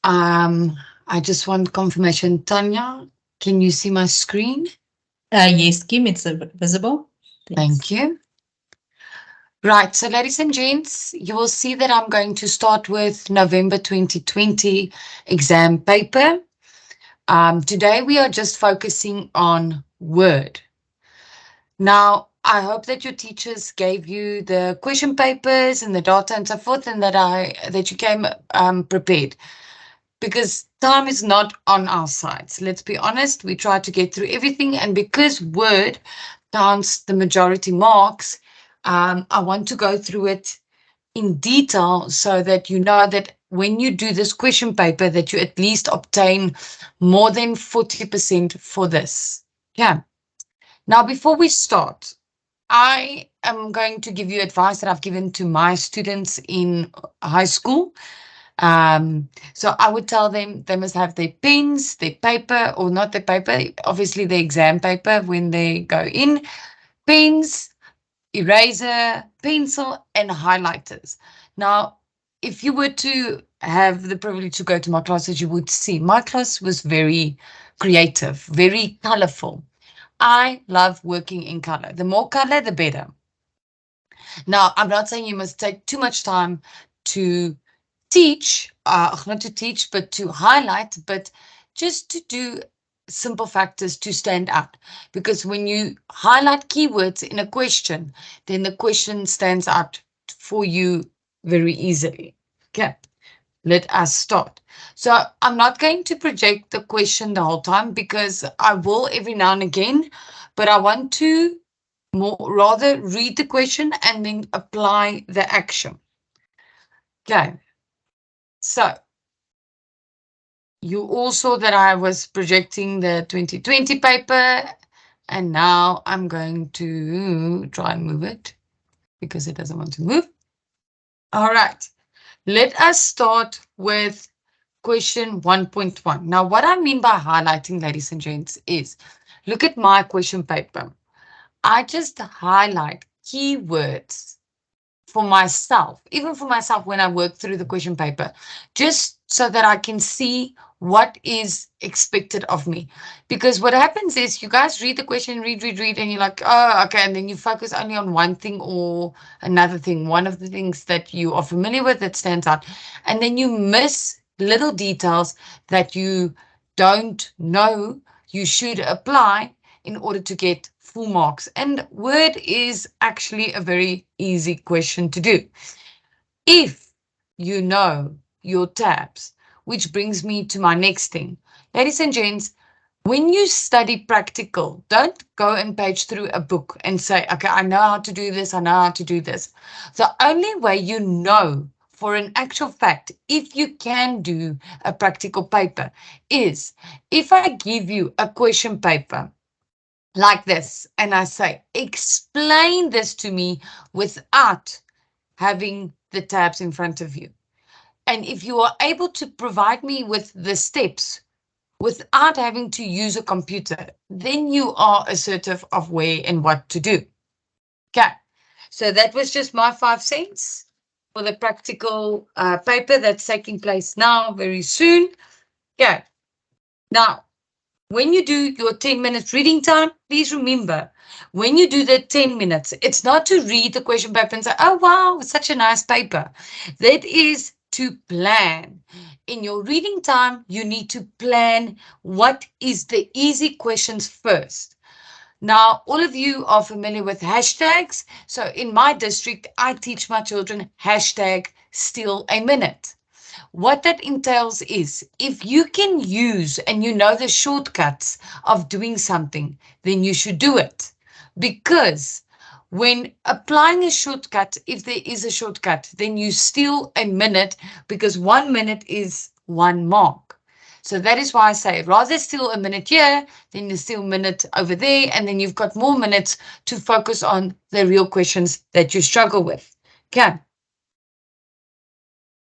I just want confirmation. Tanya, can you see my screen? Yes, Kim, it's visible. Thanks. Thank you. Right, so ladies and gents, you will see that I'm going to start with November 2020 exam paper. Today we are just focusing on Word. Now, I hope that your teachers gave you the question papers and the data and so forth, and that you came prepared. Because time is not on our side. So let's be honest, we try to get through everything. And because Word counts the majority marks, I want to go through it in detail so that you know that when you do this question paper, that you at least obtain more than 40% for this. Yeah. Now, before we start, I am going to give you advice that I've given to my students in high school. So I would tell them they must have their pens, their paper, or not their paper, obviously the exam paper when they go in, pens, eraser, pencil, and highlighters. Now, if you were to have the privilege to go to my classes, you would see my class was very creative, very colorful. I love working in color. The more color, the better. Now, I'm not saying you must take too much time to teach, not to teach, but to highlight, but just to do simple factors to stand out. Because when you highlight keywords in a question, then the question stands out for you very easily. Okay, let us start. So I'm not going to project the question the whole time because I will every now and again, but I want to rather read the question and then apply the action. Okay, so you all saw that I was projecting the 2020 paper, and now I'm going to try and move it because it doesn't want to move. All right, let us start with question 1.1. Now, what I mean by highlighting, ladies and gents, is look at my question paper. I just highlight keywords for myself, even for myself when I work through the question paper, just so that I can see what is expected of me. Because what happens is you guys read the question, read, and you're like, oh, okay. And then you focus only on one thing or another thing, one of the things that you are familiar with that stands out. And then you miss little details that you don't know you should apply in order to get full marks. And Word is actually a very easy question to do. If you know your tabs, which brings me to my next thing. Ladies and gents, when you study practical, don't go and page through a book and say, okay, I know how to do this, I know how to do this. The only way you know for an actual fact, if you can do a practical paper, is if I give you a question paper like this, and I say, explain this to me without having the tabs in front of you. And if you are able to provide me with the steps without having to use a computer, then you are assertive of where and what to do. Okay, so that was just my 5 cents for the practical paper that's taking place now very soon. Okay, now when you do your 10 minutes reading time, please remember, when you do the 10 minutes, it's not to read the question paper and say, oh, wow, it's such a nice paper. That is to plan. In your reading time, you need to plan what is the easy questions first. Now, all of you are familiar with hashtags. So in my district, I teach my children hashtag still a minute. What that entails is if you can use and you know the shortcuts of doing something, then you should do it. Because when applying a shortcut, if there is a shortcut, then you steal a minute because 1 minute is 1 mark. So that is why I say rather steal a minute here than you steal a minute over there, and then you've got more minutes to focus on the real questions that you struggle with. Okay.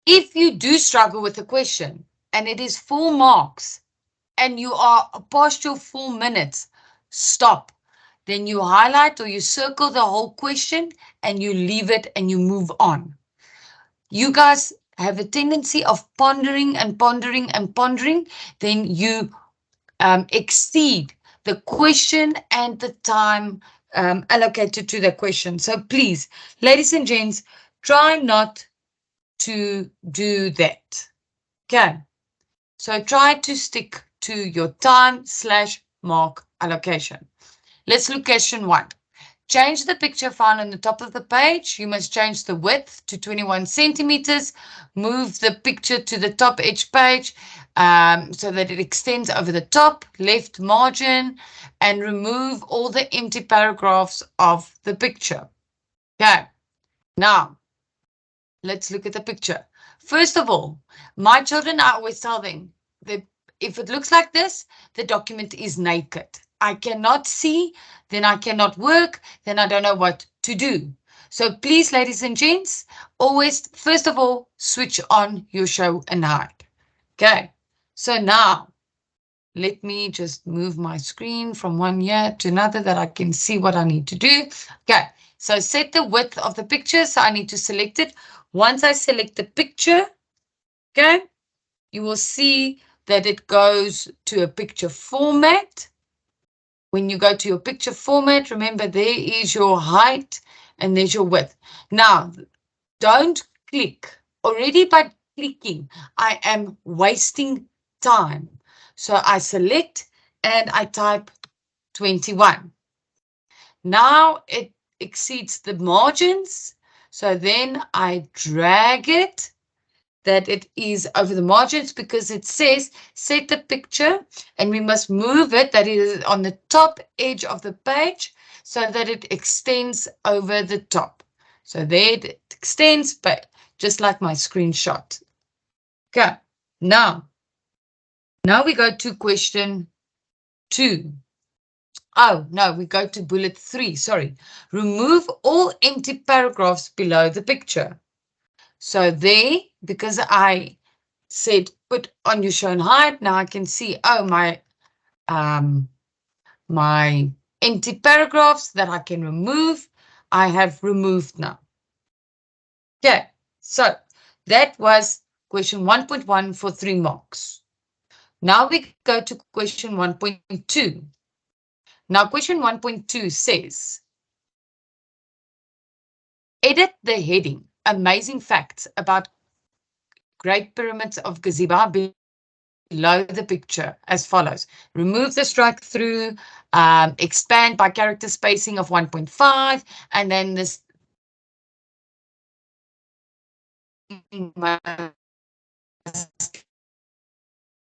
If you do struggle with a question and it is full marks and you are past your full minutes, stop. Then you highlight or you circle the whole question and you leave it and you move on. You guys have a tendency of pondering and pondering and pondering, then you exceed the question and the time allocated to the question. So please, ladies and gents, try not to do that. Okay. So try to stick to your time/mark allocation. Let's look question 1. Change the picture found on the top of the page. You must change the width to 21 centimeters. Move the picture to the top edge page so that it extends over the top left margin, and remove all the empty paragraphs of the picture. Okay, now let's look at the picture. First of all, my children, I always tell them that if it looks like this, the document is naked. I cannot see, then I cannot work, then I don't know what to do. So please, ladies and gents, always, first of all, switch on your show and hide. Okay, so now let me just move my screen from one here to another that I can see what I need to do. Okay, so set the width of the picture. So I need to select it. Once I select the picture, okay, you will see that it goes to a picture format. When you go to your picture format, remember there is your height and there's your width. Now, don't click. Already by clicking, I am wasting time. So I select and I type 21. Now it exceeds the margins. So then I drag it that it is over the margins, because it says set the picture and we must move it that it is on the top edge of the page so that it extends over the top. So there it extends, but just like my screenshot. Okay, now we go to question 2. Oh, no, we go to bullet 3, sorry. Remove all empty paragraphs below the picture. So there, because I said put on your shown height, now I can see, oh, my empty paragraphs that I can remove, I have removed now. Okay, so that was question 1.1 for 3 marks. Now we go to question 1.2. Now question 1.2 says, edit the heading, amazing facts about Great Pyramids of Giza below the picture as follows. Remove the strike through, expand by character spacing of 1.5, and then this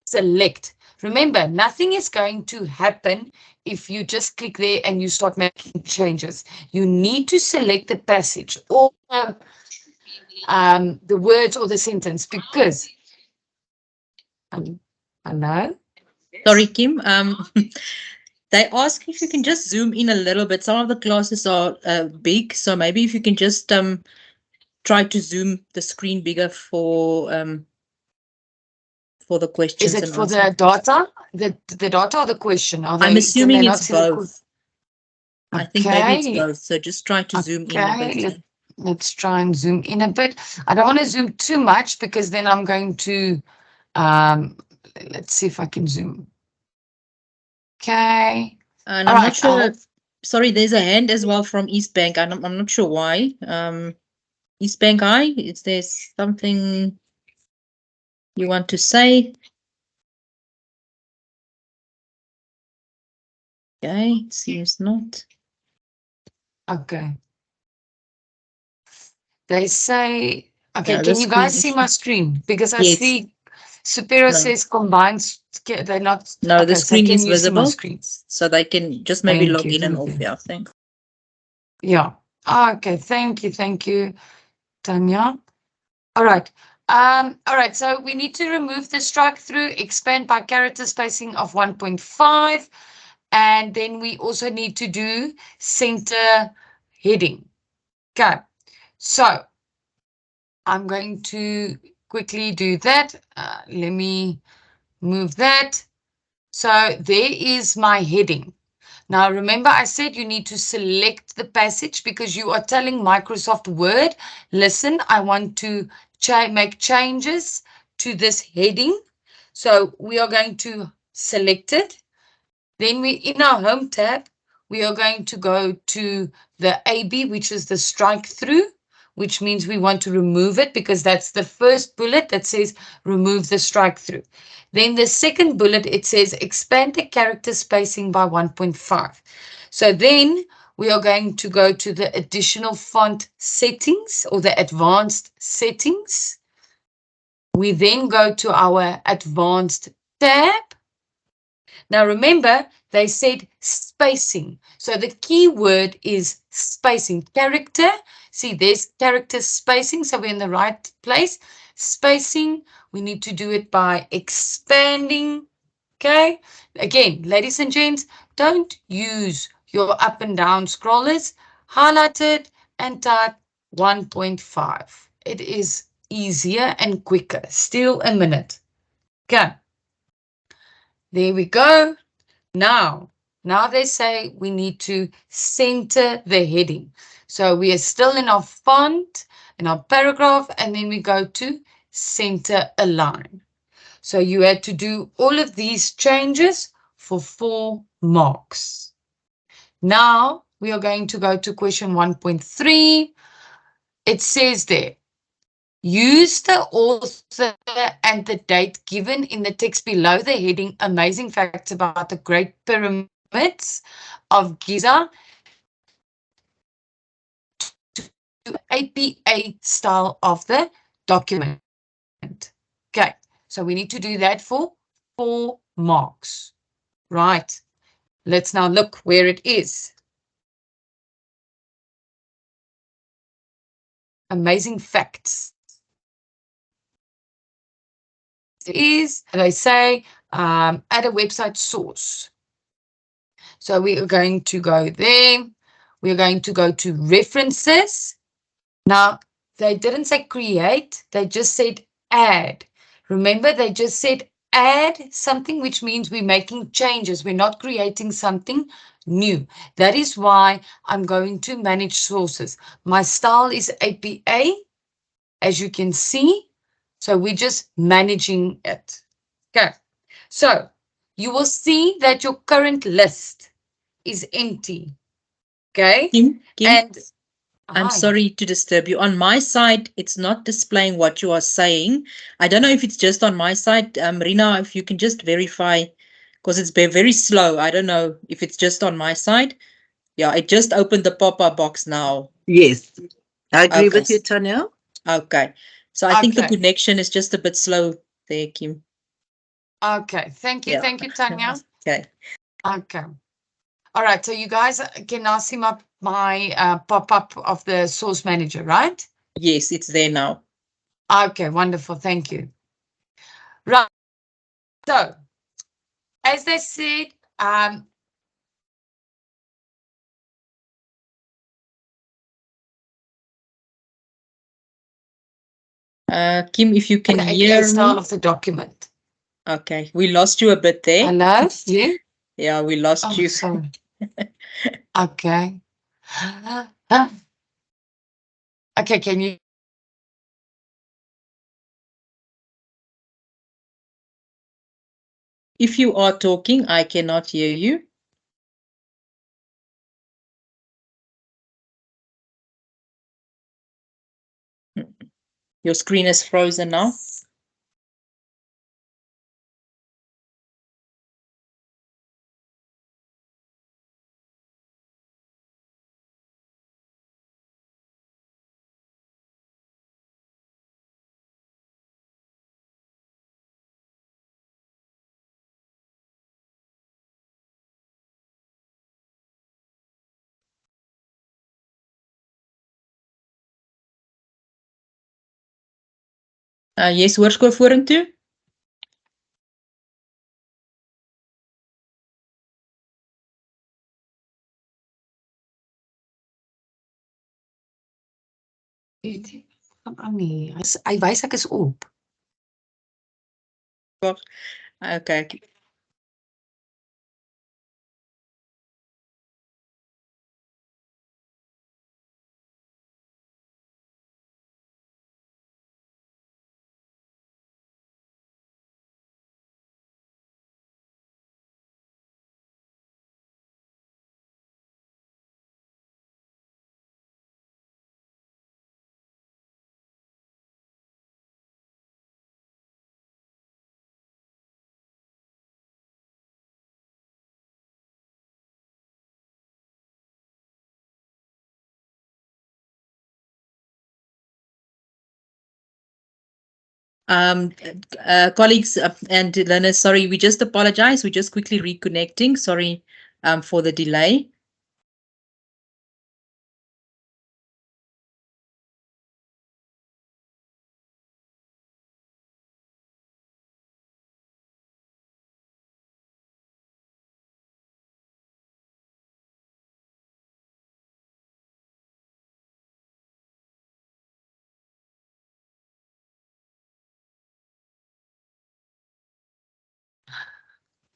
select. Remember, nothing is going to happen if you just click there and you start making changes. You need to select the passage or the words or the sentence, because hello? Sorry, Kim. They ask if you can just zoom in a little bit. Some of the classes are big, so maybe if you can just try to zoom the screen bigger for the questions. Is it for the data? The data or the question? Are they, I'm assuming it's both. I think maybe it's both. So just try to zoom in a bit. Let's try and zoom in a bit. I don't want to zoom too much because then I'm going to, let's see if I can zoom. Okay. And I'm not sure. Sorry, there's a hand as well from East Bank. I'm not sure why. East Bank High, is there something you want to say? Okay, it seems not. Okay. They say, okay, can you guys see my screen? Because I see Superior says combines, they're not. No, the screen is visible. So they can just maybe log in and off. Yeah, thanks. Yeah. Okay, thank you, Tanya. All right. All right, so we need to remove the strike through, expand by character spacing of 1.5, and then we also need to do center heading. Okay, so I'm going to quickly do that. Let me move that. So there is my heading. Now, remember I said you need to select the passage because you are telling Microsoft Word, listen, I want to make changes to this heading. So we are going to select it. Then we, in our home tab, we are going to go to the AB, which is the strike through, which means we want to remove it because that's the first bullet that says remove the strike through. Then the second bullet, it says expand the character spacing by 1.5. So then we are going to go to the additional font settings or the advanced settings. We then go to our advanced tab. Now remember, they said spacing. So the key word is spacing. Character, see there's character spacing, so we're in the right place. Spacing, we need to do it by expanding. Okay, again, ladies and gents, don't use your up and down scrollers. Highlight it and type 1.5. It is easier and quicker. Still a minute. Okay. There we go. Now they say we need to center the heading. So we are still in our font, in our paragraph, and then we go to center align. So you had to do all of these changes for 4 marks. Now we are going to go to question 1.3. It says there, use the author and the date given in the text below the heading Amazing Facts About the Great Pyramids of Giza to APA style of the document. Okay, so we need to do that for 4 marks. Right, let's now look where it is. Amazing facts. Is, they say, add a website source. So we are going to go there. We're going to go to references. Now, they didn't say create, they just said add. Remember, they just said add something, which means we're making changes. We're not creating something new. That is why I'm going to manage sources. My style is APA, as you can see. So we're just managing it. Okay. So you will see that your current list is empty. Okay. Kim, And I'm sorry to disturb you. On my side, it's not displaying what you are saying. I don't know if it's just on my side. Rina, if you can just verify, because it's very slow. I don't know if it's just on my side. Yeah, it just opened the pop-up box now. Yes, I agree Okay. with you, Tanya. Okay. So I think the Okay. connection is just a bit slow there, Kim. Okay. Thank you. Yeah. Thank you, Tanya. Okay. Okay. All right. So you guys can now see my pop-up of the source manager, right? Yes, it's there now. Okay. Wonderful. Thank you. Right. So as they said, Kim, if you can the hear APA style me. of the document. Okay, we lost you a bit there. Hello? Yeah? Yeah, we lost Oh, you. sorry. Okay. Okay, can you? If you are talking, I cannot hear you. Your screen is frozen now. Yes, hoorskool vorentoe. Nee, hy wys ek is op. Okay. Colleagues and learners, sorry, we just apologize. We're just quickly reconnecting. Sorry for the delay.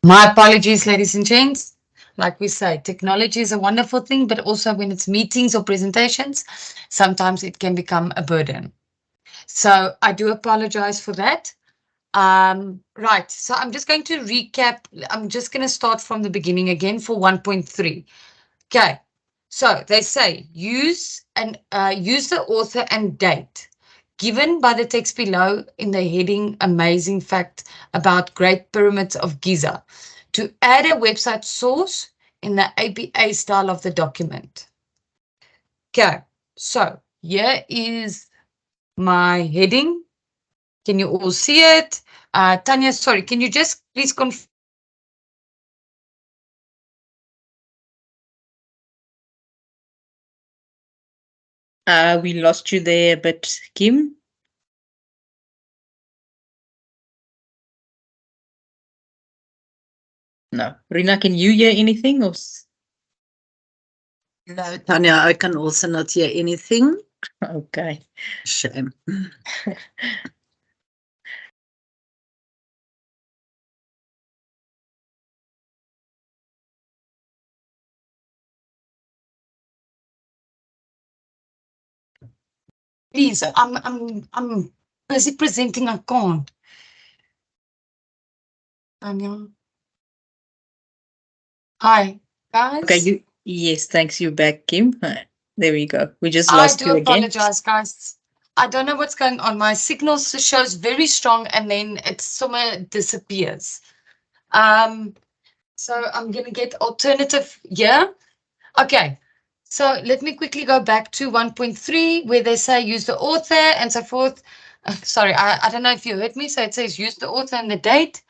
My apologies, ladies and gents. Like we say, technology is a wonderful thing, but also when it's meetings or presentations, sometimes it can become a burden. So I do apologize for that. Right, so I'm just going to recap. I'm just going to start from the beginning again for 1.3. Okay, so they say use the author and date given by the text below in the heading Amazing Fact About Great Pyramids of Giza to add a website source in the APA style of the document. Okay, so here is my heading. Can you all see it? Tanya, sorry, can you just please confirm? We lost you there, but Kim? No. Rina, can you hear anything? Or No, Tanya, I can also not hear anything. okay. Shame. Please, I'm busy presenting. I can't. Tanya. Hi, guys. Okay, yes, thanks. You back, Kim. There we go. We just I lost do you again. apologize, guys. I don't know what's going on. My signal shows very strong and then it somewhere disappears. So I'm gonna get alternative here. Okay. So let me quickly go back to 1.3 where they say use the author and so forth. Sorry, I don't know if you heard me. So it says use the author and the date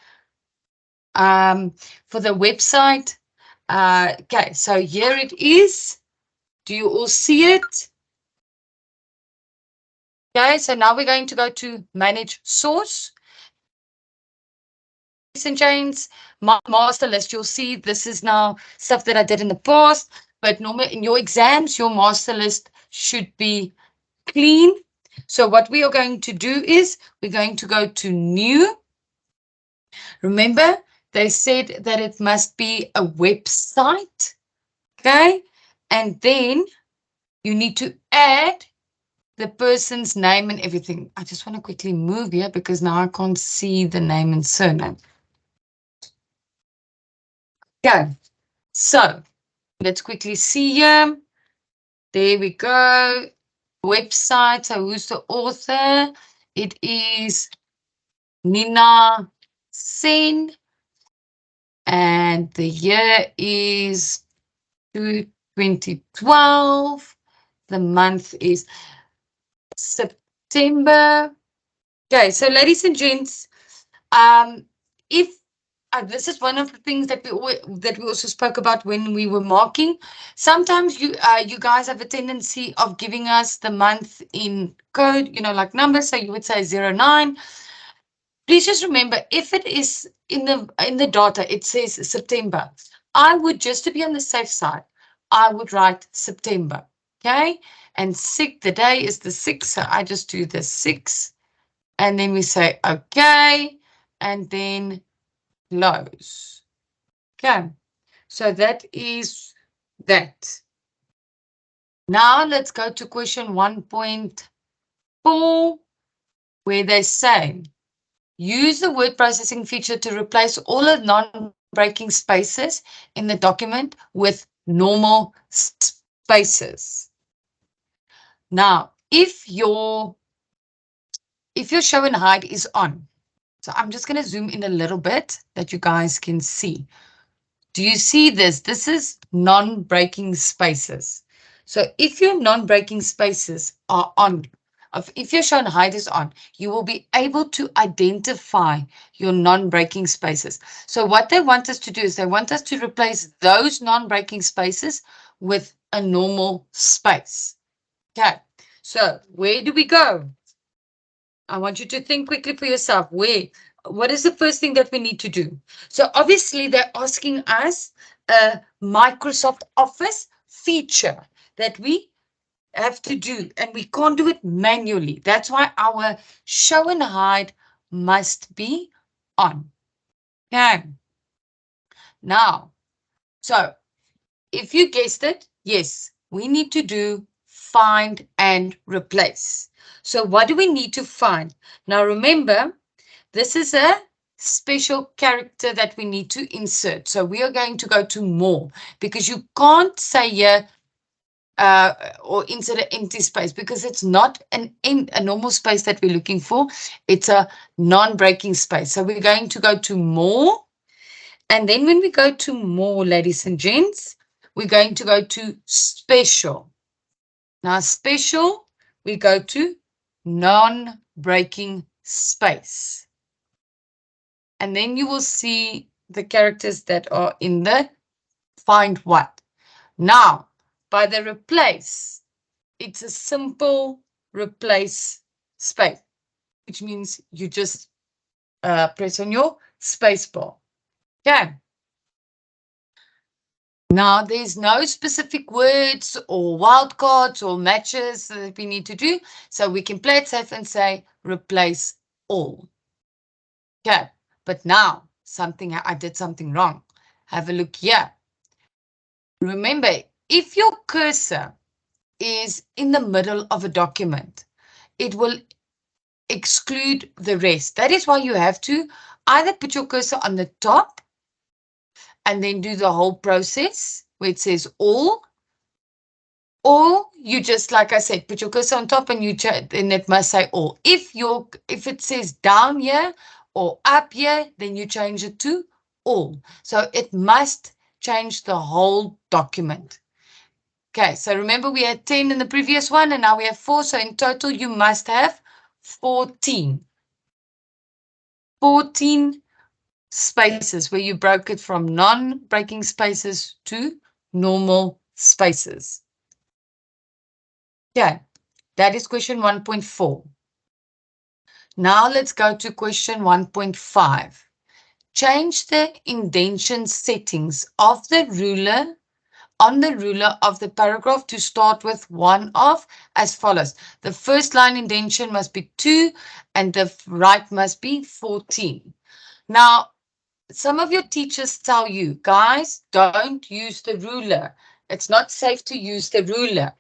for the website. Okay, so here it is. Do you all see it? Okay, so now we're going to go to manage source. And James, my master list, you'll see this is now stuff that I did in the past, but normally in your exams, your master list should be clean. So what we are going to do is we're going to go to new. Remember, they said that it must be a website. Okay, and then you need to add the person's name and everything. I just want to quickly move here because now I can't see the name and surname. Okay, so let's quickly see here. There we go. Website. So who's the author? It is Nina Sen. And the year is 2012. The month is September. Okay, so ladies and gents, if this is one of the things that we also spoke about when we were marking. Sometimes you guys have a tendency of giving us the month in code, like numbers. So you would say 09. Please just remember, if it is in the data, it says September. I would, just to be on the safe side, I would write September. Okay, and the day is the 6th, so I just do the 6th. And then we say, okay, and then close. Okay, so that is that. Now let's go to question 1.4, where they say, use the word processing feature to replace all the non-breaking spaces in the document with normal spaces. Now, if your show and hide is on, so I'm just going to zoom in a little bit that you guys can see. Do you see this? This is non-breaking spaces. So if your non-breaking spaces are on, if your shown height is on, you will be able to identify your non-breaking spaces. So what they want us to do is they want us to replace those non-breaking spaces with a normal space. Okay, so where do we go? I want you to think quickly for yourself. What is the first thing that we need to do? So obviously they're asking us a Microsoft Office feature that we have to do, and we can't do it manually. That's why our show and hide must be on. Okay. Now, so if you guessed it, yes, we need to do find and replace. So what do we need to find? Now remember, this is a special character that we need to insert. So we are going to go to more, because you can't say here or insert an empty space, because it's not a normal space that we're looking for. It's a non-breaking space. So we're going to go to more. And then when we go to more, ladies and gents, we're going to go to special. Now special, we go to non-breaking space. And then you will see the characters that are in the find what. Now, by the replace, it's a simple replace space, which means you just press on your space bar. Okay. Now, there's no specific words or wildcards or matches that we need to do. So we can play it safe and say replace all. Okay. But now, I did something wrong. Have a look here. Remember, if your cursor is in the middle of a document, it will exclude the rest. That is why you have to either put your cursor on the top and then do the whole process where it says all, or you just, like I said, put your cursor on top and then it must say all. If it says down here or up here, then you change it to all. So it must change the whole document. Okay, so remember we had 10 in the previous one and now we have 4. So in total, you must have 14. 14 spaces where you broke it from non-breaking spaces to normal spaces. Okay, that is question 1.4. Now let's go to question 1.5. Change the indentation settings of the ruler on the ruler of the paragraph to start with one of as follows. The first line indentation must be 2 and the right must be 14. Now, some of your teachers tell you, guys, don't use the ruler. It's not safe to use the ruler,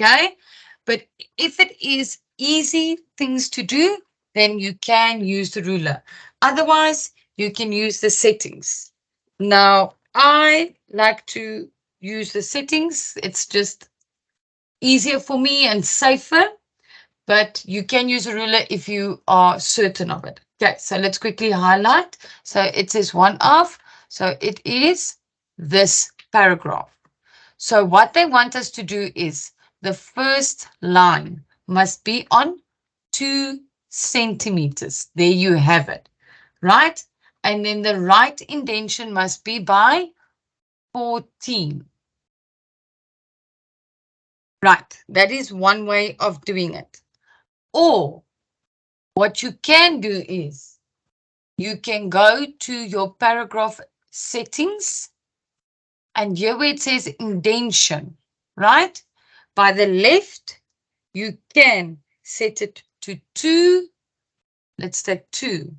okay? But if it is easy things to do, then you can use the ruler. Otherwise, you can use the settings. Now, I like to use the settings. It's just easier for me and safer, but you can use a ruler if you are certain of it. Okay, so let's quickly highlight. So it says one of, so it is this paragraph. So what they want us to do is the first line must be on 2 centimeters. There you have it, right? And then the right indentation must be by 14. Right, that is one way of doing it. Or what you can do is you can go to your paragraph settings and here where it says indentation, right? By the left, you can set it to 2. Let's take 2.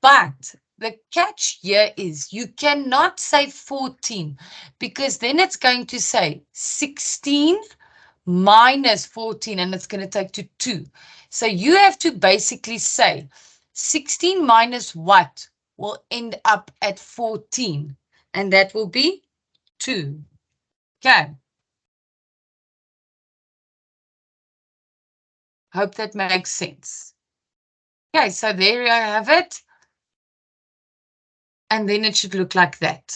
But the catch here is you cannot say 14 because then it's going to say 16 minus 14 and it's going to take to 2. So you have to basically say 16 minus what will end up at 14 and that will be 2. Okay. Hope that makes sense. Okay, so there you have it. And then it should look like that.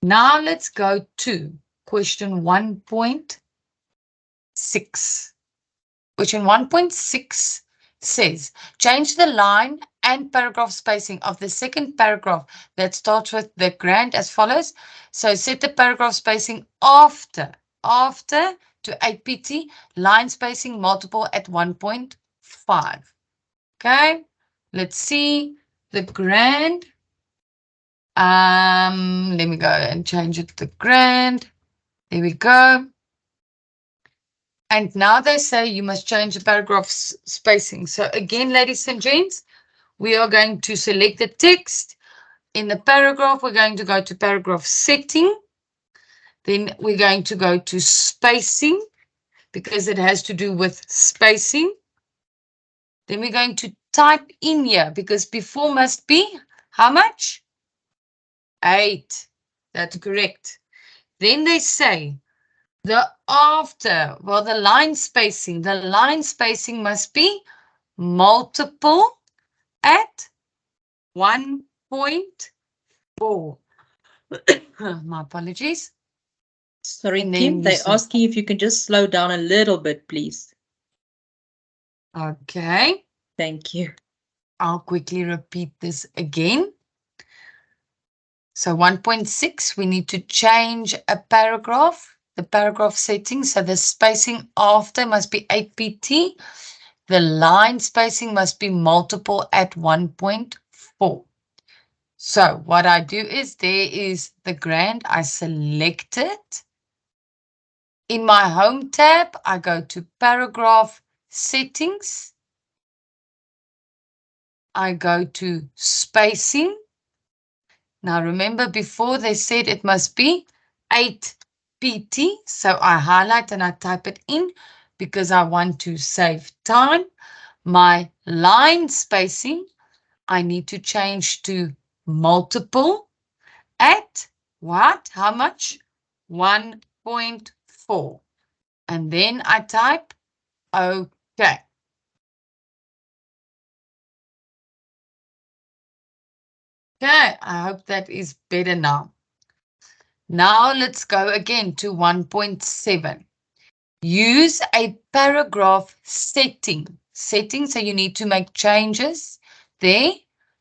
Now let's go to question 1.6. which in 1.6 says, change the line and paragraph spacing of the second paragraph that starts with the grant as follows. So set the paragraph spacing after to 8 pt, line spacing multiple at 1.5. Okay, let's see the grant. Let me go and change it to grand. There we go. And now they say you must change the paragraph spacing. So again, ladies and gents, we are going to select the text. In the paragraph, we're going to go to paragraph setting. Then we're going to go to spacing because it has to do with spacing. Then we're going to type in here because before must be how much? 8. That's correct. Then they say the after, well, the line spacing must be multiple at 1.4. My apologies. Sorry, And Kim, then they're asking if you can just slow down a little bit, please. Okay. Thank you. I'll quickly repeat this again. So 1.6, we need to change a paragraph, the paragraph setting. So the spacing after must be 8 pt. The line spacing must be multiple at 1.4. So what I do is there is the grant. I select it. In my home tab, I go to paragraph settings. I go to spacing. Now remember before they said it must be 8 pt. So I highlight and I type it in because I want to save time. My line spacing, I need to change to multiple at what? How much? 1.4. And then I type OK. Okay, I hope that is better now. Now let's go again to 1.7. Use a paragraph setting. So you need to make changes there.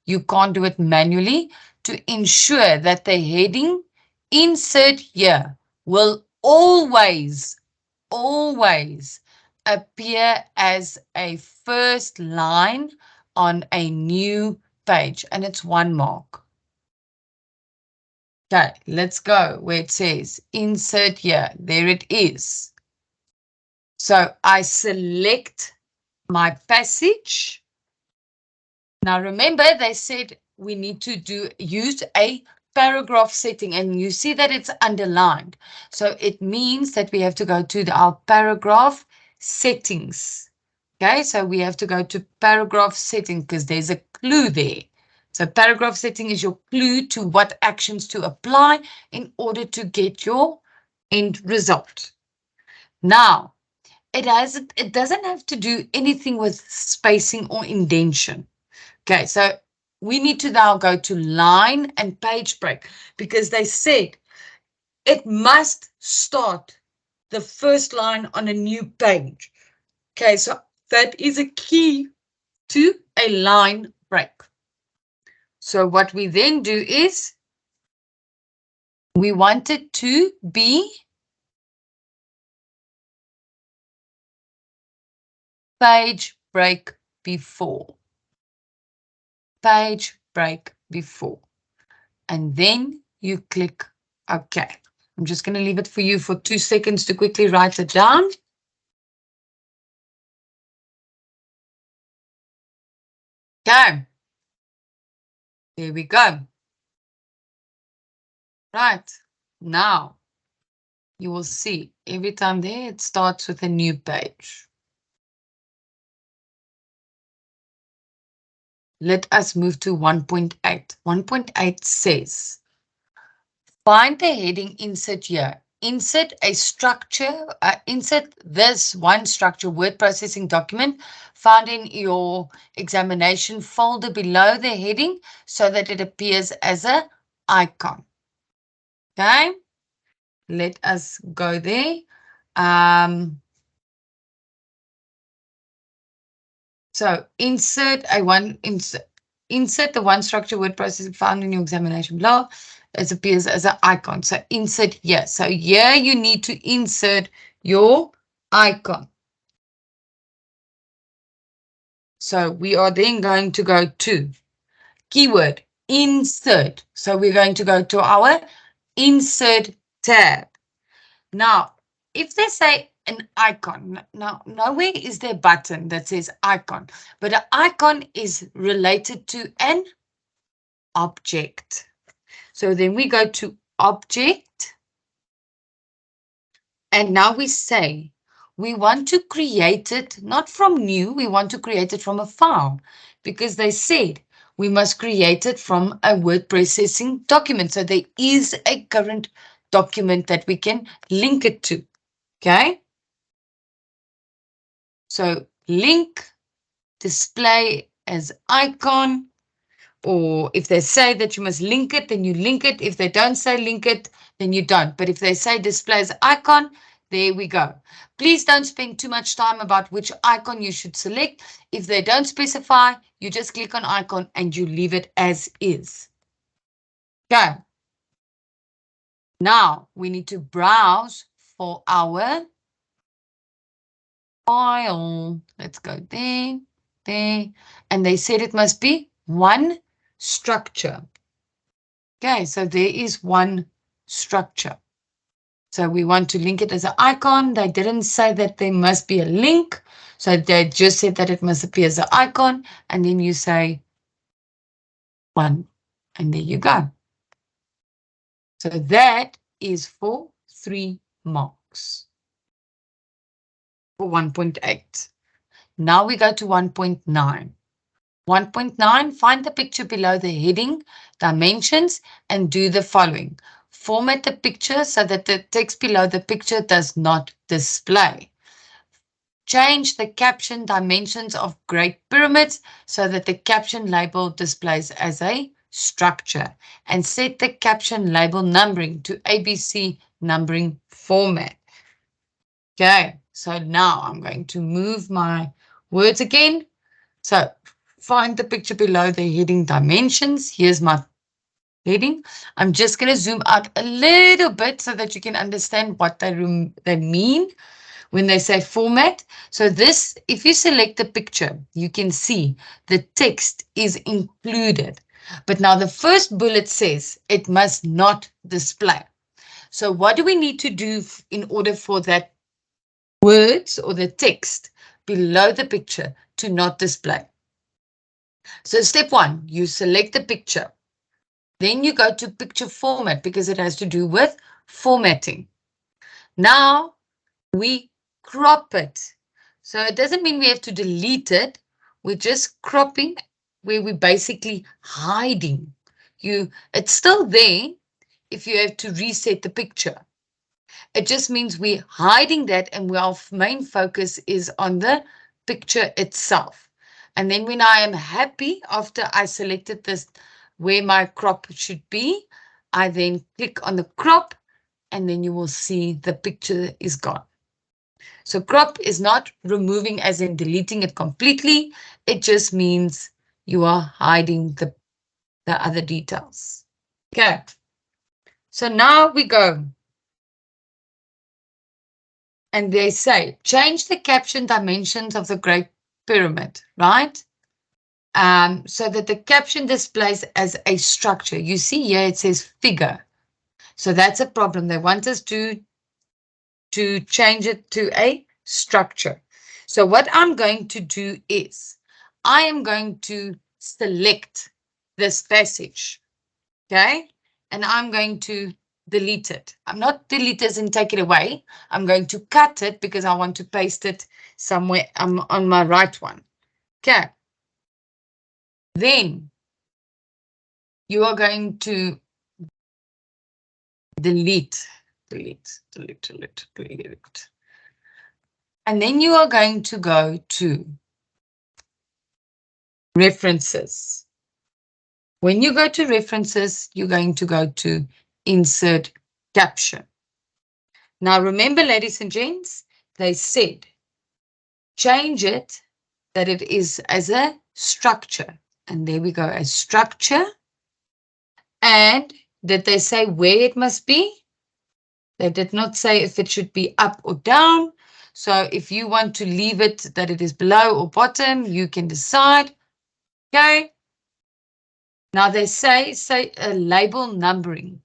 You can't do it manually to ensure that the heading insert here will always appear as a first line on a new page, and it's 1 mark. Okay, let's go where it says insert here. There it is. So I select my passage. Now remember they said we need to use a paragraph setting, and you see that it's underlined. So it means that we have to go to our paragraph settings. Okay, so we have to go to paragraph setting because there's a clue there. So paragraph setting is your clue to what actions to apply in order to get your end result. Now, it doesn't have to do anything with spacing or indentation. Okay, so we need to now go to line and page break because they said it must start the first line on a new page. Okay, so that is a key to a line break. So what we then do is we want it to be page break before. Page break before. And then you click OK. I'm just going to leave it for you for 2 seconds to quickly write it down. Okay. There we go. Right. Now, you will see every time there, it starts with a new page. Let us move to 1.8. 1.8 says, find the heading insert here. Insert a structure, insert this one structure word processing document found in your examination folder below the heading so that it appears as an icon. Okay, let us go there. So insert the one structure word processing found in your examination below. It appears as an icon. So insert here. So here you need to insert your icon. So we are then going to go to keyword insert. So we're going to go to our insert tab. Now, if they say an icon, now nowhere is there a button that says icon, but an icon is related to an object. So then we go to object, and now we say we want to create it not from new, we want to create it from a file, because they said we must create it from a word processing document. So there is a current document that we can link it to. Okay. So link, display as icon, or if they say that you must link it, then you link it. If they don't say link it, then you don't. But if they say display as icon, there we go. Please don't spend too much time about which icon you should select. If they don't specify, you just click on icon and you leave it as is. Okay. Now we need to browse for our file. Let's go there, there. And they said it must be one structure. Okay, so there is one structure. So we want to link it as an icon. They didn't say that there must be a link. So they just said that it must appear as an icon. And then you say one. And there you go. So that is for 3 marks. For 1.8. Now we go to 1.9. 1.9, find the picture below the heading, dimensions, and do the following. Format the picture so that the text below the picture does not display. Change the caption dimensions of Great Pyramids so that the caption label displays as a structure. And set the caption label numbering to ABC numbering format. Okay, so now I'm going to move my words again. So find the picture below the heading dimensions. Here's my heading. I'm just going to zoom out a little bit so that you can understand what they mean when they say format. So this, if you select the picture, you can see the text is included. But now the first bullet says it must not display. So what do we need to do in order for that words or the text below the picture to not display? So step 1, you select the picture. Then you go to picture format because it has to do with formatting. Now we crop it. So it doesn't mean we have to delete it. We're just cropping where we're basically hiding. It's still there if you have to reset the picture. It just means we're hiding that and our main focus is on the picture itself. And then when I am happy after I selected this where my crop should be, I then click on the crop and then you will see the picture is gone. So crop is not removing as in deleting it completely. It just means you are hiding the other details. Okay. So now we go. And they say, change the caption dimensions of the Great Pyramid, right? So that the caption displays as a structure. You see here it says figure. So that's a problem. They want us to change it to a structure. So what I'm going to do is I am going to select this passage, okay? And I'm going to delete it. I'm not delete as in take it away. I'm going to cut it because I want to paste it somewhere on my right one. Okay. Then you are going to delete. And then you are going to go to references. When you go to references, you're going to go to insert caption. Now remember, ladies and gents, they said change it that it is as a structure. And there we go, a structure. And did they say where it must be? They did not say if it should be up or down. So if you want to leave it that it is below or bottom, you can decide. Okay. Now they say a label numbering.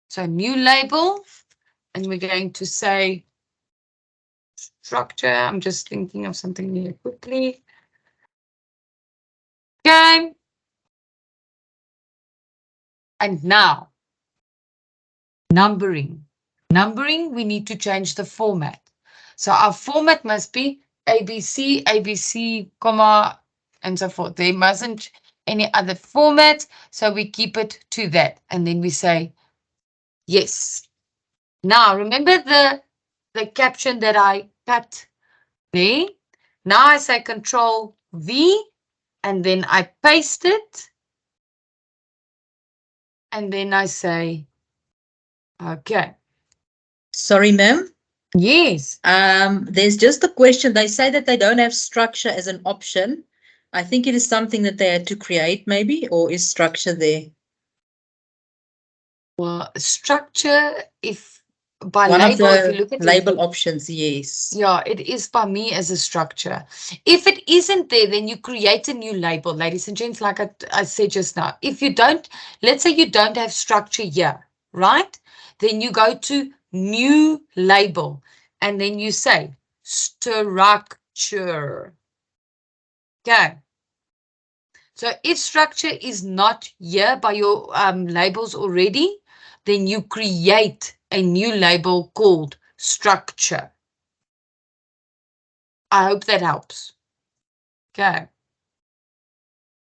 So new label, and we're going to say structure. I'm just thinking of something here quickly. Okay. And now, numbering. Numbering, we need to change the format. So our format must be ABC, ABC, comma, and so forth. There mustn't any other format. So we keep it to that. And then we say, yes. Now, remember the caption that I cut there? Now I say Control V, and then I paste it. And then I say, okay. Sorry, ma'am. Yes. There's just a question. They say that they don't have structure as an option. I think it is something that they had to create, maybe, or is structure there? Well, structure, if by One label, of if you the look at label it, options, yes. yeah, it is by me as a structure. If it isn't there, then you create a new label, ladies and gents, like I said just now. If you don't, let's say you don't have structure here, right? Then you go to new label, and then you say structure. Okay. So if structure is not here by your labels already, then you create a new label called structure. I hope that helps. Okay.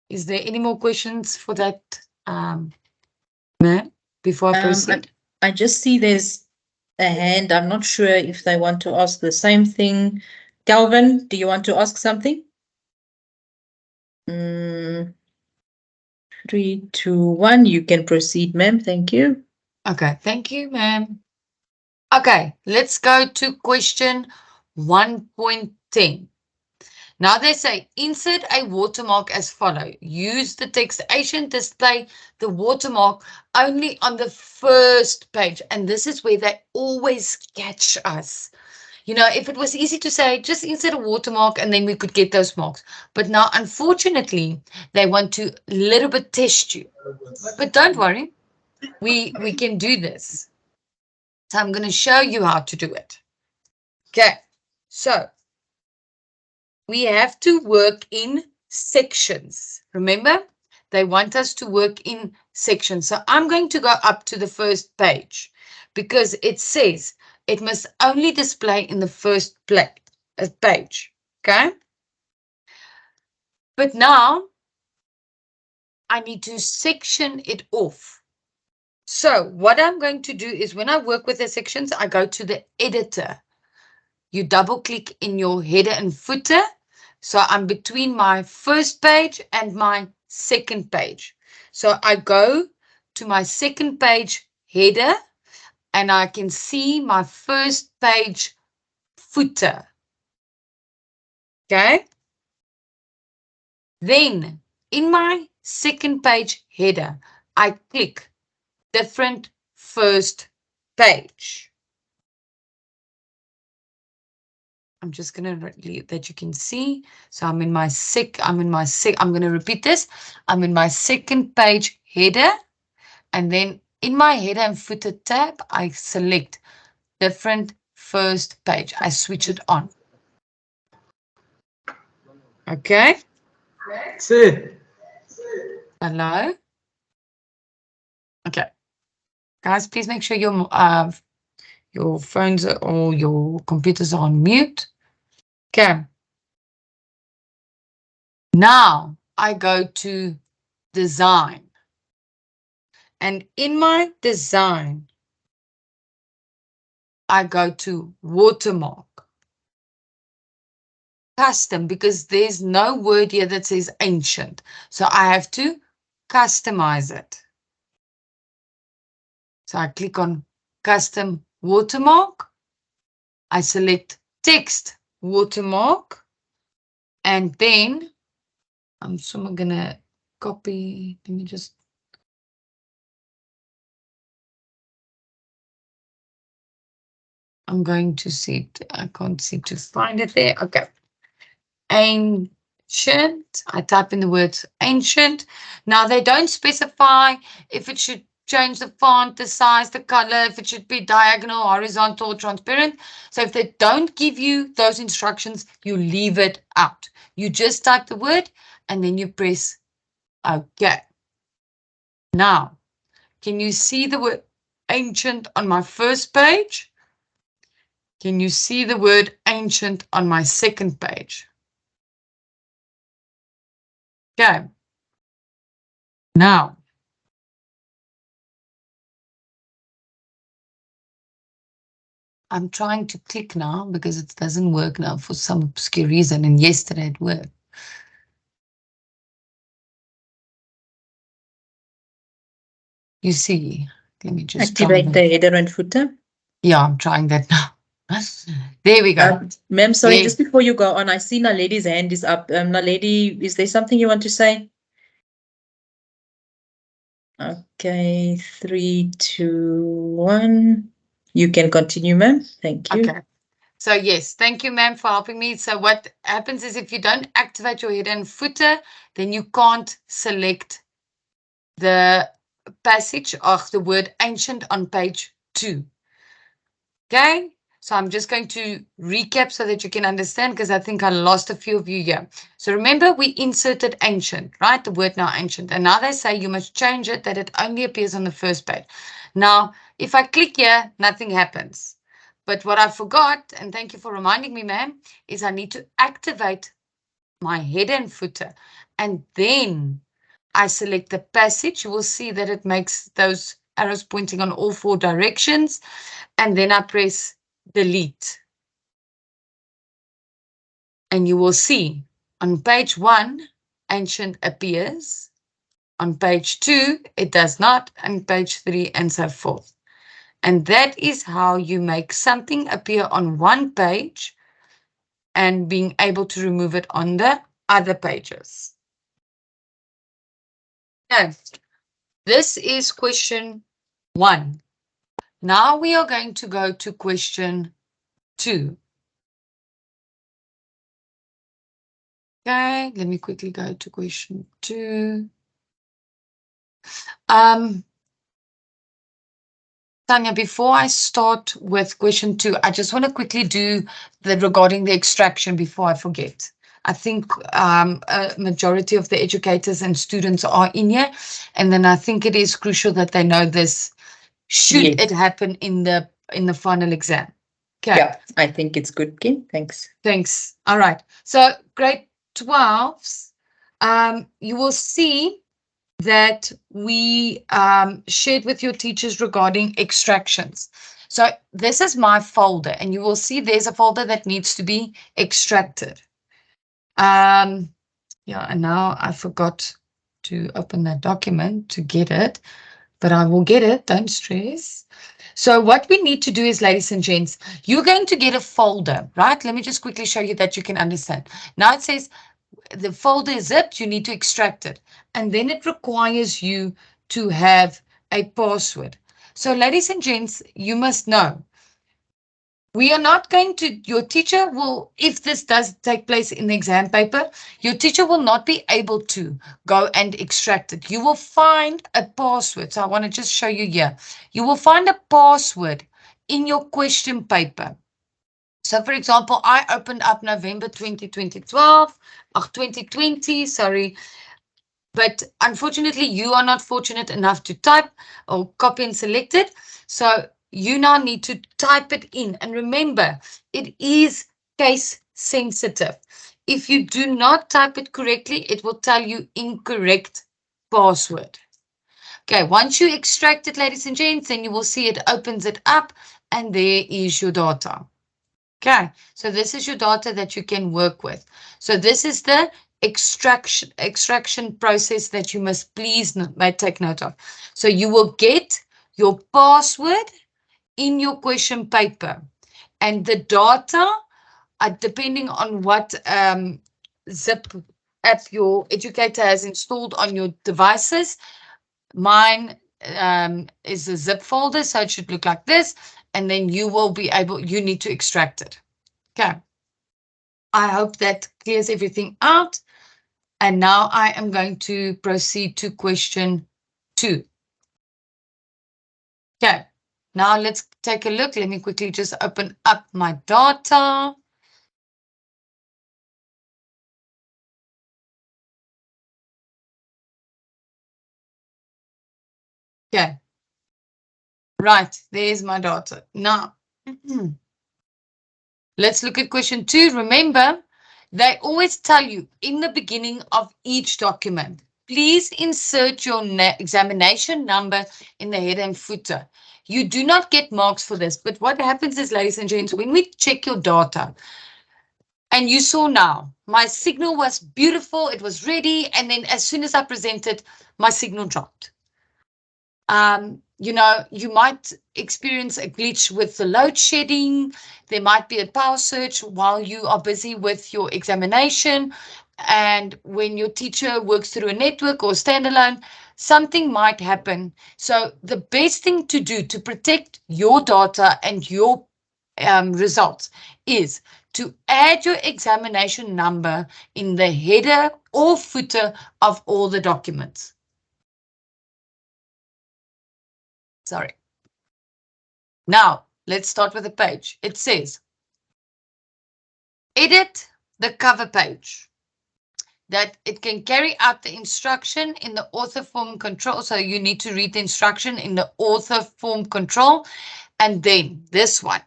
Is there any more questions for that, ma'am, before I proceed? I just see there's a hand. I'm not sure if they want to ask the same thing. Calvin, do you want to ask something? 3, 2, 1. You can proceed, ma'am. Thank you. Okay, thank you, ma'am. Okay, let's go to question 1.10. Now they say insert a watermark as follow. Use the text Asian display the watermark only on the first page. And this is where they always catch us. You know, if it was easy to say, just insert a watermark and then we could get those marks. But now, unfortunately, they want to a little bit test you. But don't worry, we can do this. So I'm going to show you how to do it. Okay, so we have to work in sections. Remember, they want us to work in sections. So I'm going to go up to the first page because it says it must only display in the first page. Okay. But now I need to section it off. So what I'm going to do is when I work with the sections, I go to the editor. You double click in your header and footer. So I'm between my first page and my second page. So I go to my second page header and I can see my first page footer. Okay. Then in my second page header, I click different first page. I'm just going to leave that you can see. So I'm going to repeat this. I'm in my second page header. And then in my header and footer tab, I select different first page. I switch it on. Okay. Hello. Okay. Guys, please make sure your phones or your computers are on mute. Okay. Now I go to design. And in my design, I go to watermark. Custom, because there's no word here that says ancient. So I have to customize it. So I click on custom watermark. I select text watermark. And then I'm somehow gonna copy. Let me just. I'm going to see it. I can't seem to find it there. Okay. Ancient. I type in the words ancient. Now they don't specify if it should change the font, the size, the color, if it should be diagonal, horizontal, transparent. So if they don't give you those instructions, you leave it out. You just type the word and then you press OK. Now, can you see the word ancient on my first page? Can you see the word ancient on my second page? Okay. Now, I'm trying to click now because it doesn't work now for some obscure reason, and yesterday it worked. You see, let me just Activate the header and footer. Yeah, I'm trying that now. There we go. Ma'am, sorry, Yeah. just before you go on, I see Naledi's hand is up. Naledi, is there something you want to say? Okay, 3, 2, 1. You can continue, ma'am. Thank you. Okay. So yes, thank you, ma'am, for helping me. So what happens is if you don't activate your header and footer, then you can't select the passage of the word ancient on page 2. Okay, so I'm just going to recap so that you can understand, because I think I lost a few of you here. So remember, we inserted ancient, right? The word now ancient. And now they say you must change it that it only appears on the first page. Now, if I click here, nothing happens. But what I forgot, and thank you for reminding me, ma'am, is I need to activate my header and footer. And then I select the passage. You will see that it makes those arrows pointing on all 4 directions. And then I press delete. And you will see on page 1, ancient appears. On page 2, it does not. And page 3, and so forth. And that is how you make something appear on one page and being able to remove it on the other pages. Okay, this is question 1. Now we are going to go to question 2. Okay, let me quickly go to question 2. Tanya, before I start with question 2, I just want to quickly do regarding the extraction before I forget. I think a majority of the educators and students are in here, and then I think it is crucial that they know this should it happen in the final exam. Okay. Yeah, I think it's good, Kim. Thanks. Thanks. All right. So grade 12s, you will see that we shared with your teachers regarding extractions. So this is my folder, and you will see there's a folder that needs to be extracted. Yeah, and now I forgot to open that document to get it, but I will get it, don't stress. So what we need to do is, ladies and gents, you're going to get a folder, right? Let me just quickly show you that you can understand. Now it says the folder is zipped, you need to extract it. And then it requires you to have a password. So ladies and gents, you must know, we are not going to, your teacher will, if this does take place in the exam paper, your teacher will not be able to go and extract it. You will find a password. So I want to just show you here. You will find a password in your question paper. So for example, I opened up November 2020, sorry. But unfortunately, you are not fortunate enough to type or copy and select it. So you now need to type it in. And remember, it is case sensitive. If you do not type it correctly, it will tell you incorrect password. Okay, once you extract it, ladies and gents, then you will see it opens it up, and there is your data. Okay, so this is your data that you can work with. So this is the extraction process that you must please take note of. So you will get your password in your question paper, and the data, depending on what zip app your educator has installed on your devices. Mine is a zip folder, so it should look like this, and then you will be able, you need to extract it. Okay. I hope that clears everything out. And now I am going to proceed to question 2. Okay, now let's take a look. Let me quickly just open up my data. Okay, right, there's my data. Now, let's look at question 2. Remember, they always tell you in the beginning of each document, please insert your examination number in the header and footer. You do not get marks for this, but what happens is, ladies and gents, when we check your data, and you saw now, my signal was beautiful, it was ready, and then as soon as I presented, my signal dropped. You know, you might experience a glitch with the load shedding. There might be a power surge while you are busy with your examination. And when your teacher works through a network or standalone, something might happen. So the best thing to do to protect your data and your results is to add your examination number in the header or footer of all the documents. Sorry. Now, let's start with the page. It says, edit the cover page. That it can carry out the instruction in the author form control. So you need to read the instruction in the author form control. And then this one.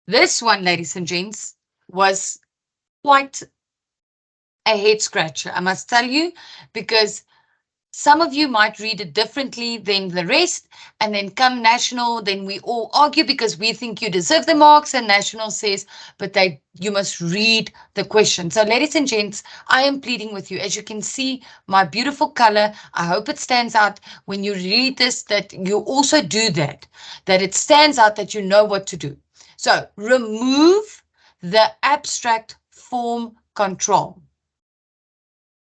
This one, ladies and gents, was quite a head scratcher, I must tell you, because some of you might read it differently than the rest, and then come national, then we all argue because we think you deserve the marks, and national says, but you must read the question. So ladies and gents, I am pleading with you. As you can see, my beautiful color, I hope it stands out when you read this, that you also do that it stands out, that you know what to do. So remove the abstract form control.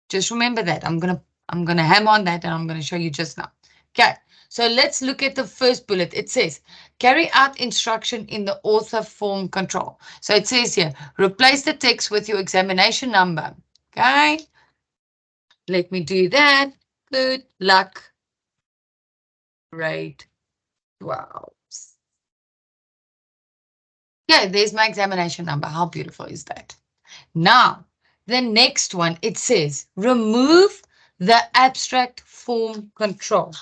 Just remember that. I'm going to hammer on that, and I'm going to show you just now. Okay, so let's look at the first bullet. It says, carry out instruction in the author form control. So it says here, replace the text with your examination number. Okay, let me do that. Good luck. Grade 12. Okay, there's my examination number. How beautiful is that? Now, the next one, it says, remove the abstract form control.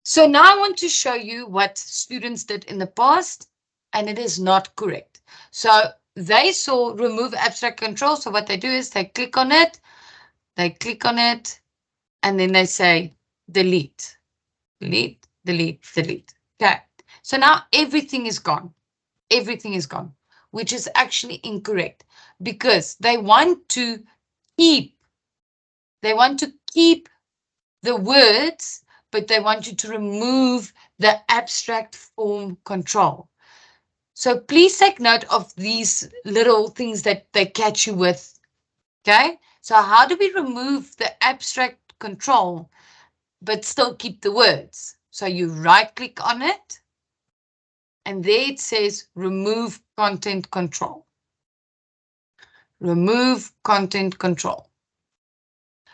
So now I want to show you what students did in the past, and it is not correct. So they saw remove abstract control. So what they do is they click on it, and then they say delete, delete, delete, delete. Okay, so now everything is gone. Everything is gone, which is actually incorrect, because they want to keep the words, but they want you to remove the abstract form control. So please take note of these little things that they catch you with. Okay, so how do we remove the abstract control but still keep the words? So you right click on it, and there it says remove content control. Remove content control.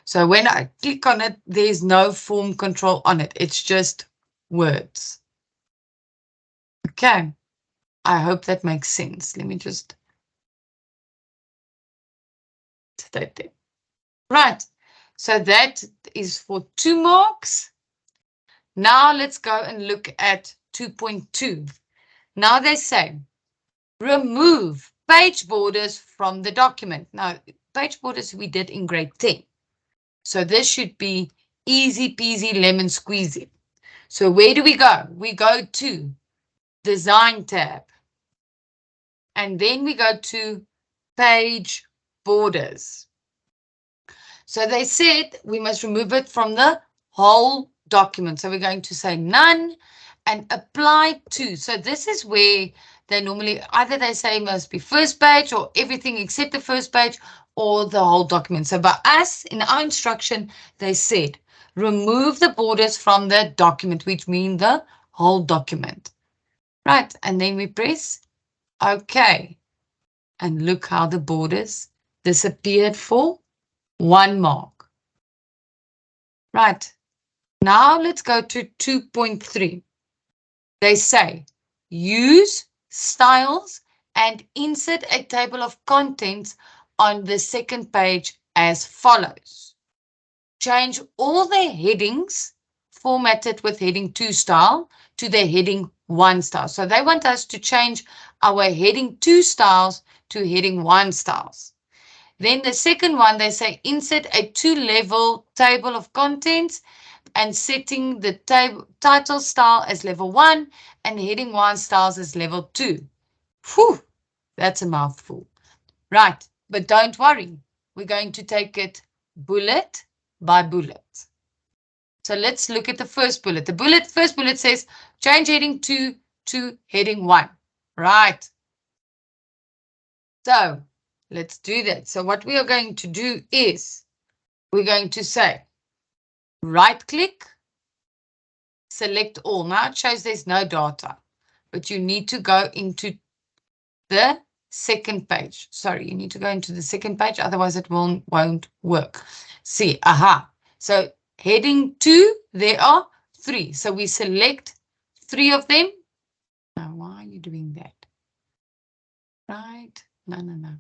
So when I click on it, there's no form control on it. It's just words. Okay, I hope that makes sense. Let me just state there. Right, so that is for 2 marks. Now let's go and look at 2.2. Now they say, remove page borders from the document. Now, page borders we did in grade 10. So this should be easy peasy lemon squeezy. So where do we go? We go to Design tab. And then we go to Page Borders. So they said we must remove it from the whole document. So we're going to say none and apply to. So this is where they normally either they say must be first page or everything except the first page or the whole document. So by us, in our instruction, they said, remove the borders from the document, which mean the whole document. Right, and then we press OK. And look how the borders disappeared for 1 mark. Right, now let's go to 2.3. They say, use styles and insert a table of contents on the second page as follows. Change all the headings formatted with heading 2 style to the heading 1 style. So they want us to change our heading 2 styles to heading 1 styles. Then the second one, they say insert a 2-level table of contents and setting the title style as level 1 and heading 1 styles as level 2. Whew, that's a mouthful. Right, but don't worry. We're going to take it bullet by bullet. So let's look at the first bullet. The first bullet says change heading 2 to heading 1. Right. So let's do that. So what we are going to do is we're going to say right click, select all. Now it shows there's no data, but you need to go into the second page. Sorry, you need to go into the second page, otherwise it won't work. See, aha. So heading 2, there are 3. So we select 3 of them. Now, why are you doing that? Right? No.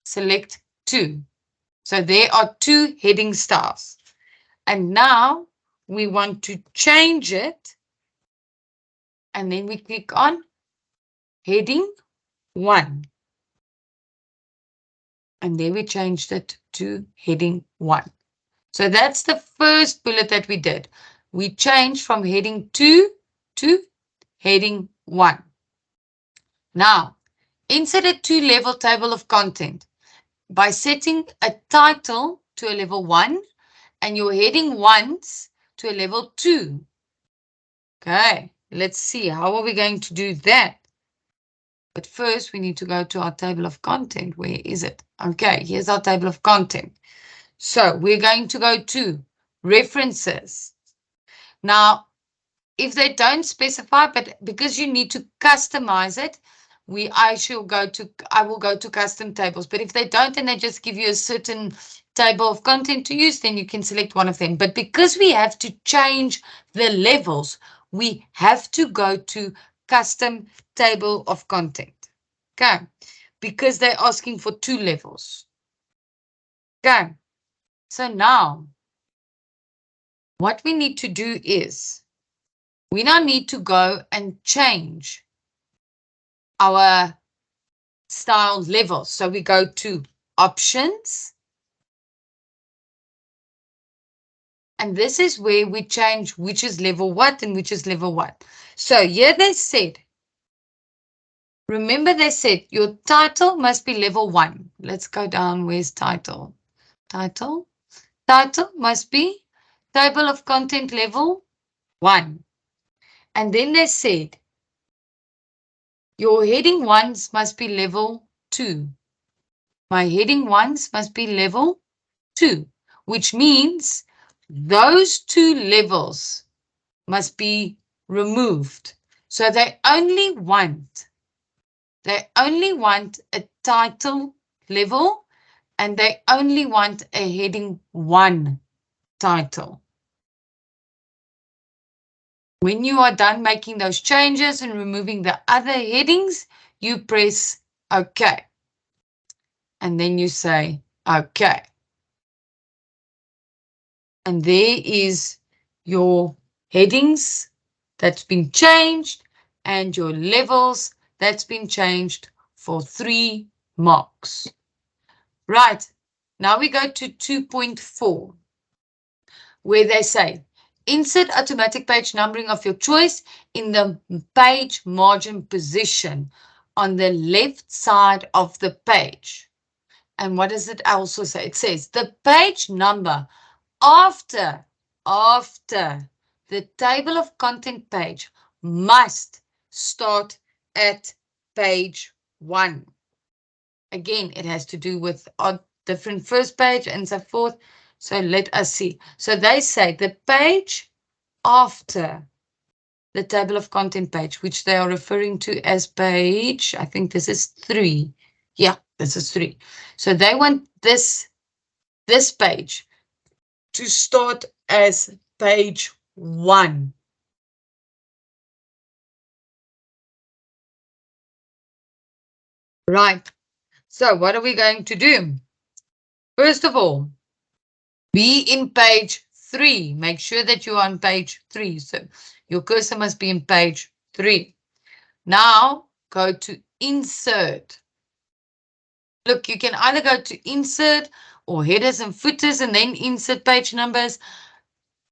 Select 2. So there are 2 heading styles. And now we want to change it. And then we click on heading 1. And then we changed it to heading 1. So that's the first bullet that we did. We changed from heading 2 to heading 1. Now, insert a 2-level table of content by setting a title to a level 1 and your heading 1s to a level 2. Okay, let's see. How are we going to do that? But first, we need to go to our table of content. Where is it? Okay, here's our table of content. So we're going to go to references. Now, if they don't specify, but because you need to customize it, I will go to custom tables. But if they don't and they just give you a certain table of content to use, then you can select one of them. But because we have to change the levels, we have to go to custom table of content. Okay, because they're asking for 2 levels. Okay, so now what we need to do is we now need to go and change our style levels. So we go to options. And this is where we change which is level what and which is level what. So here they said, remember they said your title must be level 1. Let's go down. Where's title? Title must be table of content level 1. And then they said your heading 1s must be level 2. My heading 1s must be level 2, which means those 2 levels must be removed. So they only want a title level and they only want a heading 1 title. When you are done making those changes and removing the other headings, you press OK. And then you say OK. And there is your headings that's been changed and your levels that's been changed for 3 marks. Right, now we go to 2.4, where they say, insert automatic page numbering of your choice in the page margin position on the left side of the page. And what does it also say? It says the page number after the table of content page must start at page 1. Again, it has to do with a different first page and so forth. So let us see. So they say the page after the table of content page, which they are referring to as page, I think this is 3. Yeah, this is 3. So they want this page to start as page 1. Right. So what are we going to do? First of all, be in page 3. Make sure that you're on page 3. So your cursor must be in page 3. Now go to insert. Look, you can either go to insert or headers and footers and then insert page numbers.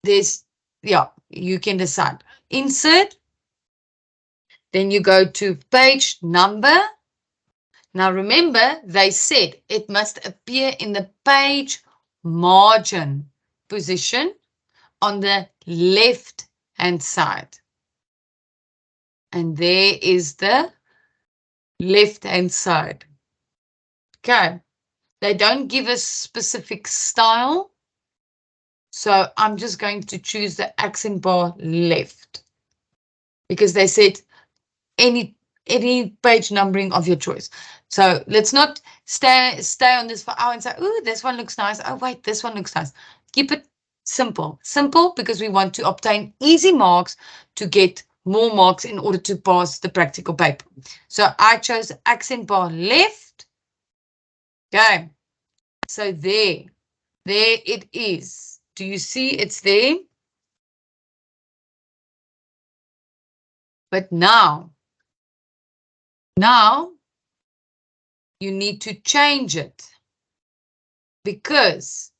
You can decide. Insert. Then you go to page number. Now remember, they said it must appear in the page margin position on the left hand side. And there is the left hand side. Okay, they don't give us specific style. So I'm just going to choose the accent bar left because they said any page numbering of your choice. So let's not stay on this for hours and say, oh, this one looks nice. Oh, wait, this one looks nice. Keep it simple. Simple because we want to obtain easy marks to get more marks in order to pass the practical paper. So I chose accent bar left. Okay. So there it is. Do you see it's there? But now you need to change it because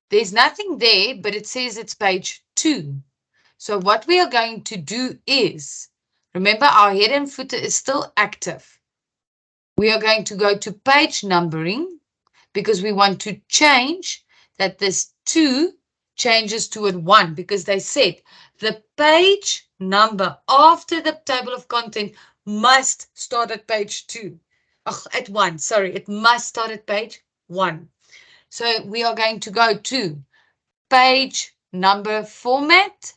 there's nothing there, but it says it's page 2. So what we are going to do is, remember our header and footer is still active. We are going to go to page numbering because we want to change that this 2 changes to a 1 because they said the page number after the table of content must start at page 2. At 1, sorry, it must start at page 1. So we are going to go to page number format,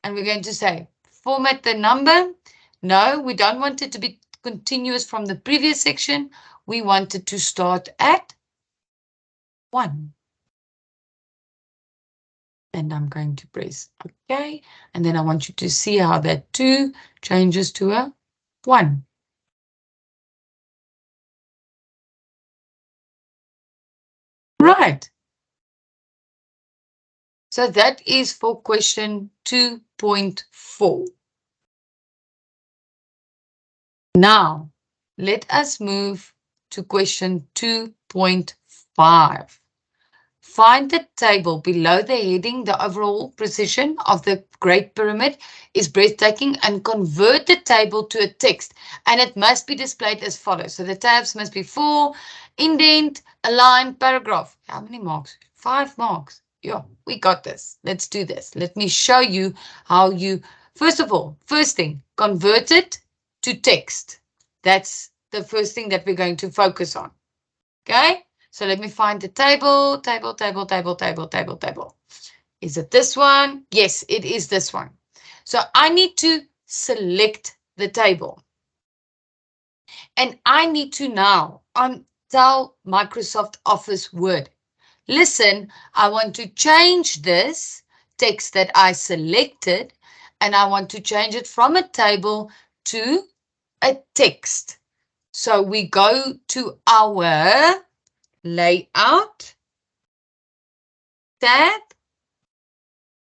and we're going to say format the number. No, we don't want it to be continuous from the previous section. We want it to start at 1. And I'm going to press OK. And then I want you to see how that 2 changes to a 1. Right. So that is for question 2.4. Now, let us move to question 2.5. Find the table below the heading. The overall precision of the Great Pyramid is breathtaking, and convert the table to a text, and it must be displayed as follows. So the tabs must be full, indent, align, paragraph. How many marks? 5 marks. Yeah, we got this. Let's do this. Let me show you how you, first of all, first thing, convert it to text. That's the first thing that we're going to focus on. Okay, so let me find the table. Is it this one? Yes, it is this one. So I need to select the table. And I need to now tell Microsoft Office Word, listen, I want to change this text that I selected, and I want to change it from a table to a text. So we go to our layout tab,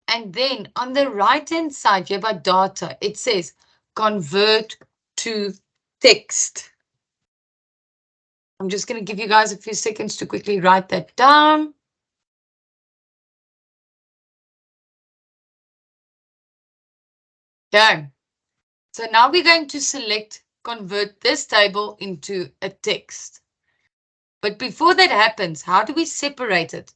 and then on the right hand side here by data, it says convert to text. I'm just going to give you guys a few seconds to quickly write that down. Okay, so now we're going to select convert this table into a text. But before that happens, how do we separate it?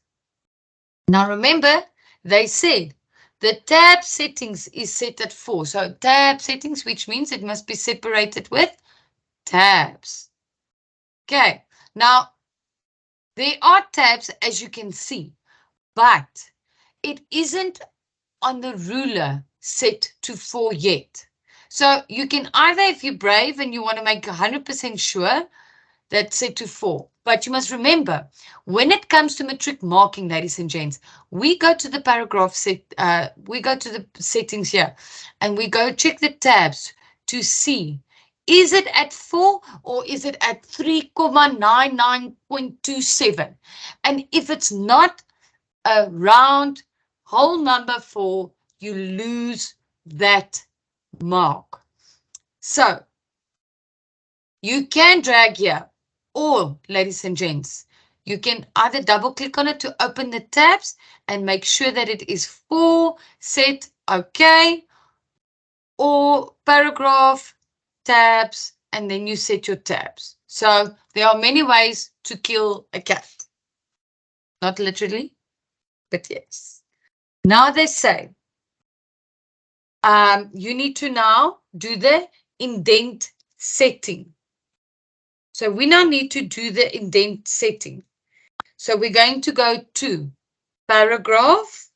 Now remember, they said The tab settings is set at 4. So tab settings, which means it must be separated with tabs. Okay, now there are tabs, as you can see, but it isn't on the ruler set to 4 yet. So you can either, if you're brave and you want to make 100% sure, that's set to 4. But you must remember, when it comes to matric marking, ladies and gents, we go to the paragraph set, we go to the settings here, and we go check the tabs to see, is it at 4 or is it at 3,99.27? And if it's not a round whole number 4, you lose that mark. So you can drag here, or ladies and gents, you can either double click on it to open the tabs and make sure that it is 4 set, okay, or paragraph, tabs, and then you set your tabs. So there are many ways to kill a cat. Not literally, but yes. Now they say, you need to now do the indent setting. So we now need to do the indent setting. So we're going to go to paragraph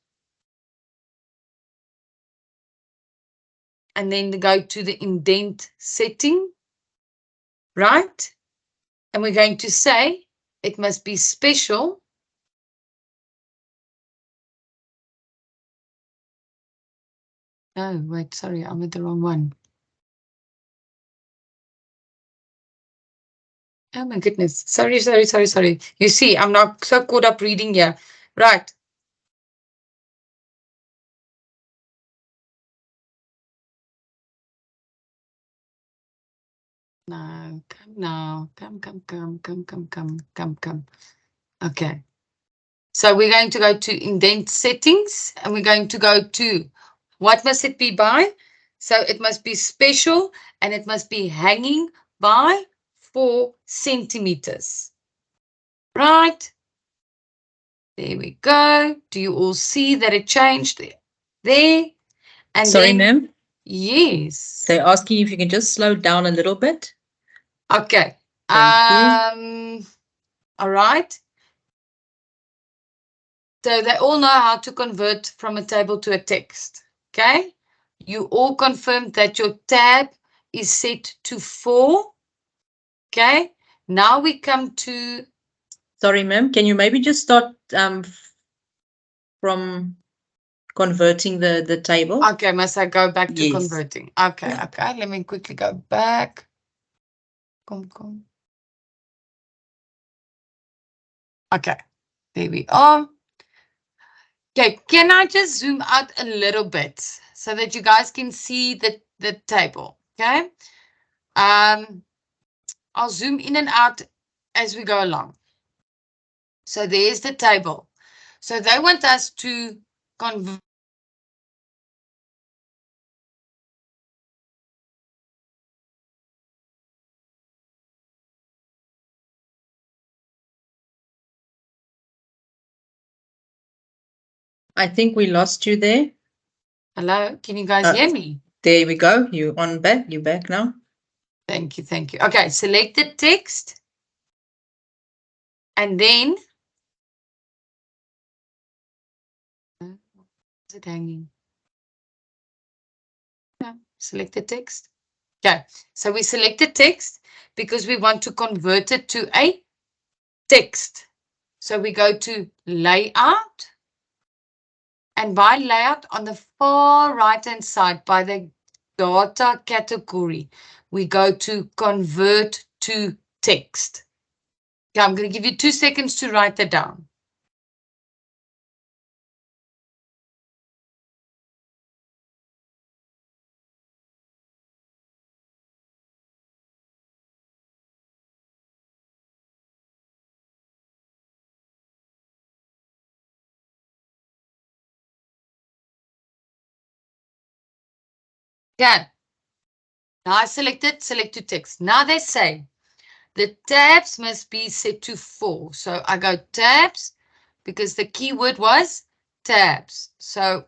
and then go to the indent setting, right? And we're going to say it must be special. Oh, wait, sorry, I'm at the wrong one. Oh my goodness. Sorry. You see, I'm not so caught up reading here. Right. No, come now. Come. Okay. So we're going to go to indent settings and we're going to go to what must it be by? So it must be special and it must be hanging by 4 centimeters. Right. There we go. Do you all see that it changed there? And Sorry, then, ma'am. yes. They're asking if you can just slow down a little bit. Okay. Thank you. All right. So they all know how to convert from a table to a text. Okay. You all confirmed that your tab is set to 4. Okay. Now we come to. Sorry, ma'am. Can you maybe just start from converting the table? Okay. Must I go back to Yes. converting? Okay. Yeah. Okay. Let me quickly go back. Come. Okay. There we are. Okay. Can I just zoom out a little bit so that you guys can see the table? Okay. I'll zoom in and out as we go along. So there's the table. So they want us to convert. I think we lost you there. Hello, can you guys hear me? There we go. You on back. You back now. Thank you. Okay, select the text. And then. Is it hanging? No, select the text. Okay, so we select the text because we want to convert it to a text. So we go to layout. And by layout on the far right hand side by the data category, we go to convert to text. Okay, I'm going to give you 2 seconds to write that down. Okay. Now I select to text. Now they say the tabs must be set to 4. So I go tabs because the keyword was tabs. So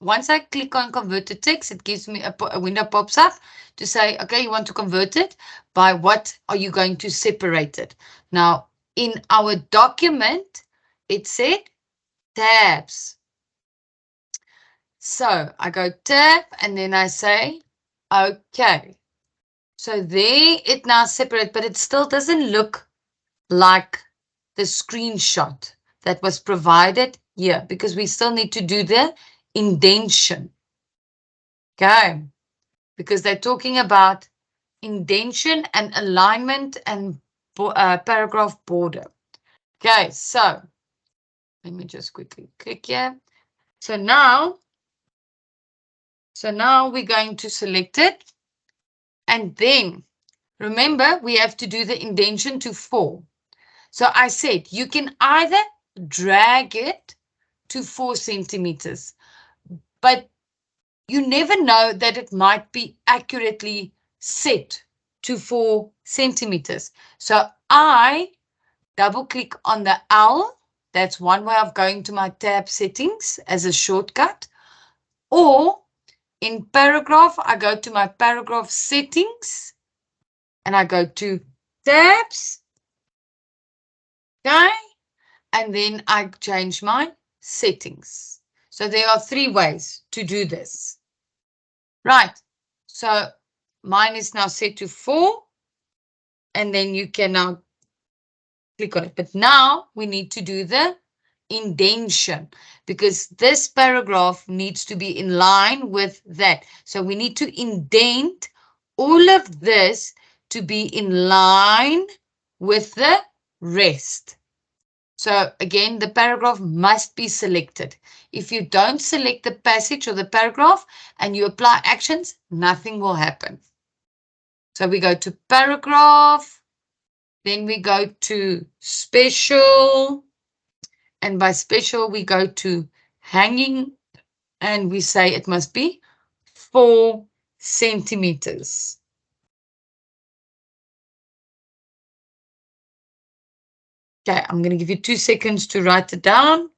once I click on converted text, it gives me a window pops up to say, okay, you want to convert it. By what are you going to separate it? Now, in our document, it said tabs. So I go tab and then I say, okay. So there it now separates, but it still doesn't look like the screenshot that was provided here because we still need to do the indentation. Okay, because they're talking about indentation and alignment and paragraph border. Okay, so let me just quickly click here. So now we're going to select it. And then remember, we have to do the indentation to 4. So I said you can either drag it to 4 centimeters, but you never know that it might be accurately set to 4 centimeters. So I double click on the owl. That's one way of going to my tab settings as a shortcut. Or in paragraph, I go to my paragraph settings and I go to tabs. Okay. And then I change my settings. So there are 3 ways to do this. Right. So mine is now set to 4. And then you can now click on it. But now we need to do the indentation because this paragraph needs to be in line with that. So we need to indent all of this to be in line with the rest. So again, the paragraph must be selected. If you don't select the passage or the paragraph and you apply actions, nothing will happen. So we go to paragraph, then we go to special, and by special we go to hanging, and we say it must be 4 centimeters. Okay, I'm going to give you 2 seconds to write it down.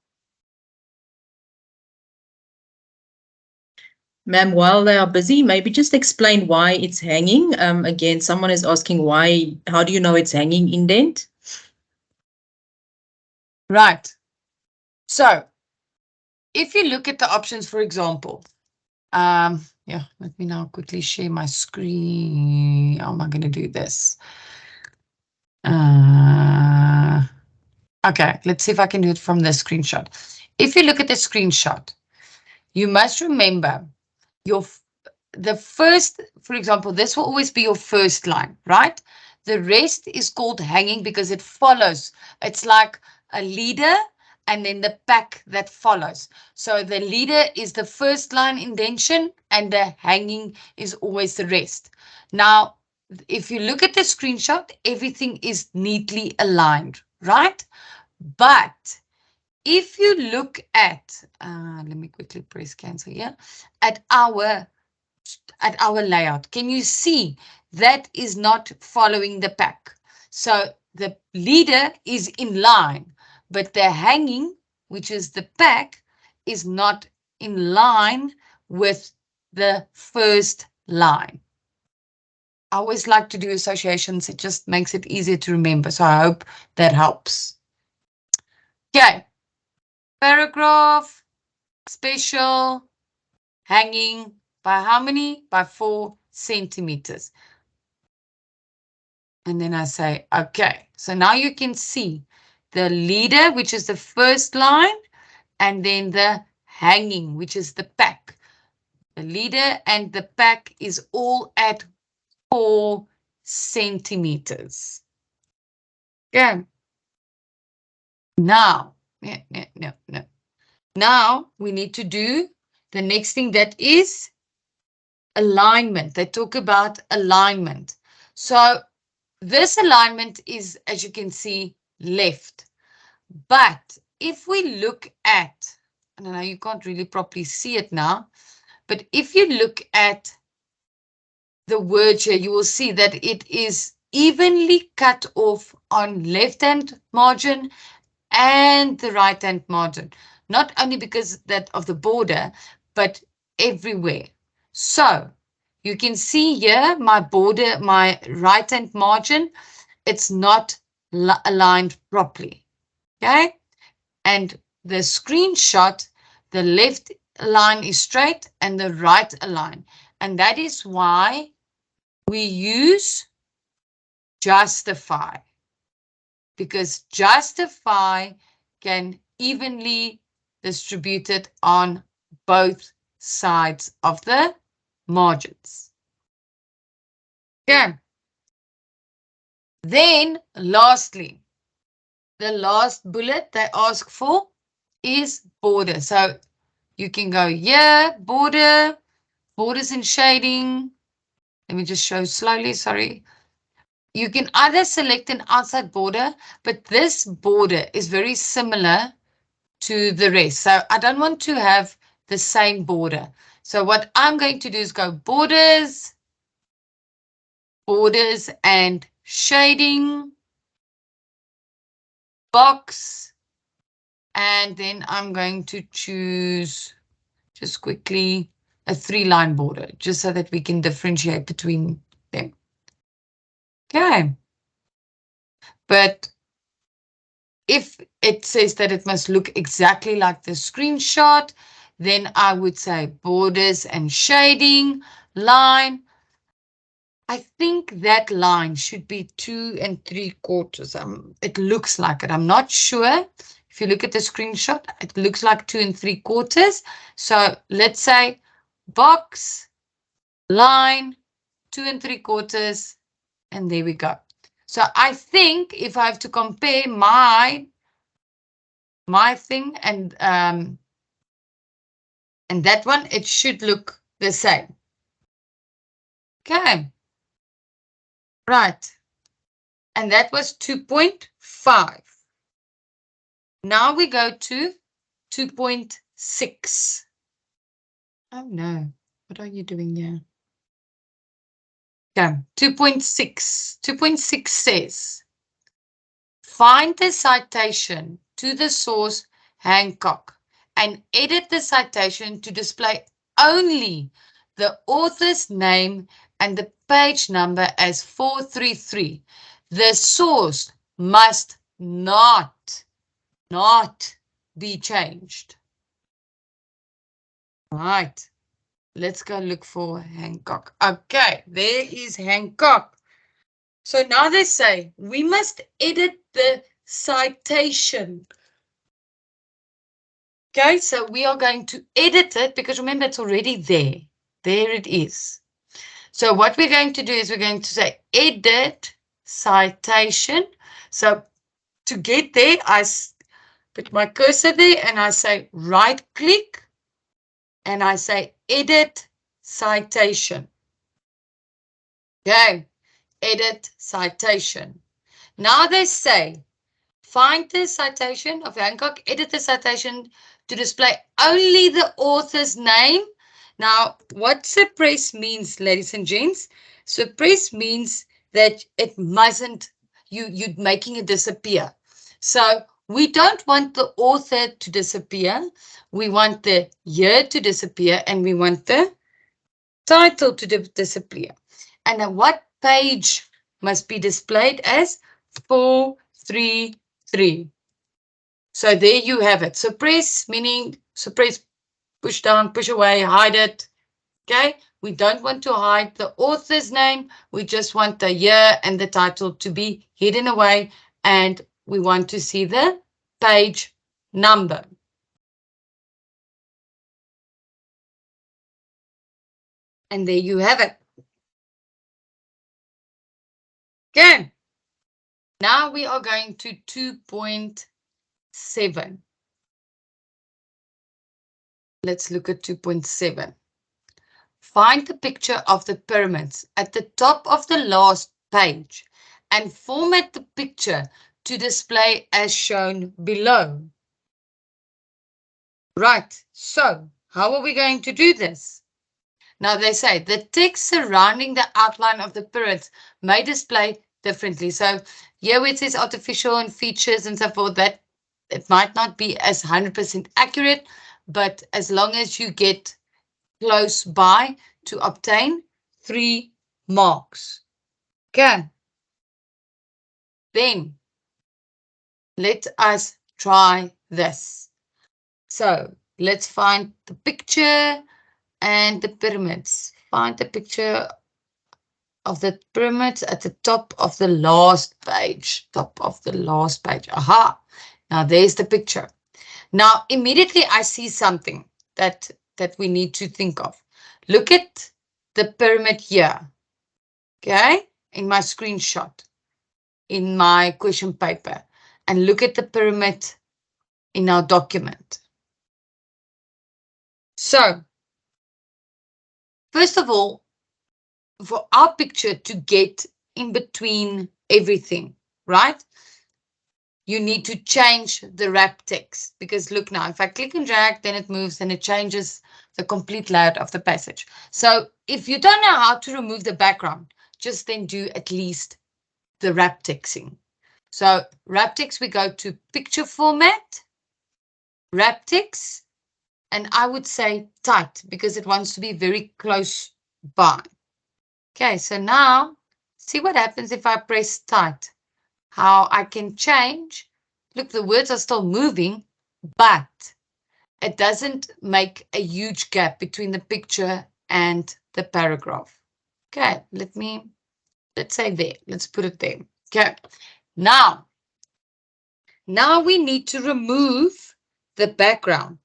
Ma'am, while they are busy, maybe just explain why it's hanging. Again, someone is asking why, how do you know it's hanging indent? Right. So if you look at the options, for example, yeah, let me now quickly share my screen. How am I going to do this? Okay, let's see if I can do it from the screenshot. If you look at the screenshot, you must remember the first, for example, this will always be your first line, right? The rest is called hanging because it follows. It's like a leader and then the pack that follows. So the leader is the first line indentation and the hanging is always the rest. Now, if you look at the screenshot, everything is neatly aligned, right? But if you look at, let me quickly press cancel here, at our layout, can you see that is not following the pack? So the leader is in line, but the hanging, which is the pack, is not in line with the first line. I always like to do associations. It just makes it easier to remember. So I hope that helps. Okay. Paragraph, special, hanging, by how many? By 4 centimeters. And then I say, okay, so now you can see the leader, which is the first line, and then the hanging, which is the pack. The leader and the pack is all at 4 centimeters. Okay. Now, no. Now we need to do the next thing, that is alignment. They talk about alignment. So this alignment is, as you can see, left. But if we look at, I don't know, you can't really properly see it now, but if you look at the word here, you will see that it is evenly cut off on left-hand margin and the right-hand margin. Not only because that of the border, but everywhere. So you can see here my border, my right-hand margin, it's not aligned properly. Okay, and the screenshot, the left line is straight and the right align, and that is why we use justify, because justify can evenly distribute it on both sides of the margins. Okay. Then lastly, the last bullet they ask for is border. So you can go here, border, borders and shading. Let me just show slowly, sorry. You can either select an outside border, but this border is very similar to the rest. So I don't want to have the same border. So what I'm going to do is go borders, borders and shading, box, and then I'm going to choose just quickly a 3-line border, just so that we can differentiate between them. Okay. But if it says that it must look exactly like the screenshot, then I would say borders and shading, line. I think that line should be 2 3/4. It looks like it. I'm not sure. If you look at the screenshot, it looks like 2 3/4. So let's say box, line, 2 3/4, and there we go. So I think if I have to compare my thing and that one, it should look the same. Okay. Right. And that was 2.5. Now we go to 2.6. Oh no, what are you doing here? Okay, 2.6. 2.6 says, find the citation to the source Hancock and edit the citation to display only the author's name and the page number as 433. The source must not be changed. Right. Let's go look for Hancock. Okay, there is Hancock. So now they say we must edit the citation. Okay, so we are going to edit it because remember it's already there. There it is. So what we're going to do is we're going to say edit citation. So to get there, I put my cursor there and I say right click and I say edit citation. Okay, edit citation. Now they say find the citation of Hancock, edit the citation to display only the author's name. Now, what suppress means, ladies and gents, suppress means that it mustn't, you're making it disappear. So we don't want the author to disappear. We want the year to disappear and we want the title to disappear. And what page must be displayed as 433. So there you have it. Suppress meaning suppress, push down, push away, hide it. Okay, we don't want to hide the author's name. We just want the year and the title to be hidden away, and we want to see the page number. And there you have it. Okay, now we are going to 2.7. Let's look at 2.7. Find the picture of the pyramids at the top of the last page and format the picture to display as shown below. Right, so how are we going to do this? Now they say the text surrounding the outline of the pyramids may display differently. So here where it says artificial and features and so forth, that it might not be as 100% accurate, but as long as you get close by to obtain 3 marks. Okay. Then let us try this. So let's find the picture and the pyramids. Find the picture of the pyramids at the top of the last page. Top of the last page. Aha. Now there's the picture. Now immediately I see something that we need to think of. Look at the pyramid here. Okay, in my screenshot, in my question paper, and look at the pyramid in our document. So, first of all, for our picture to get in between everything, right? You need to change the wrap text, because look now, if I click and drag, then it moves and it changes the complete layout of the passage. So if you don't know how to remove the background, just then do at least the wrap texting. So wrap text, we go to picture format, wrap text, and I would say tight because it wants to be very close by. Okay, so now see what happens if I press tight. How I can change. Look, the words are still moving, but it doesn't make a huge gap between the picture and the paragraph. Okay, let's say there. Let's put it there. Okay, now we need to remove the background.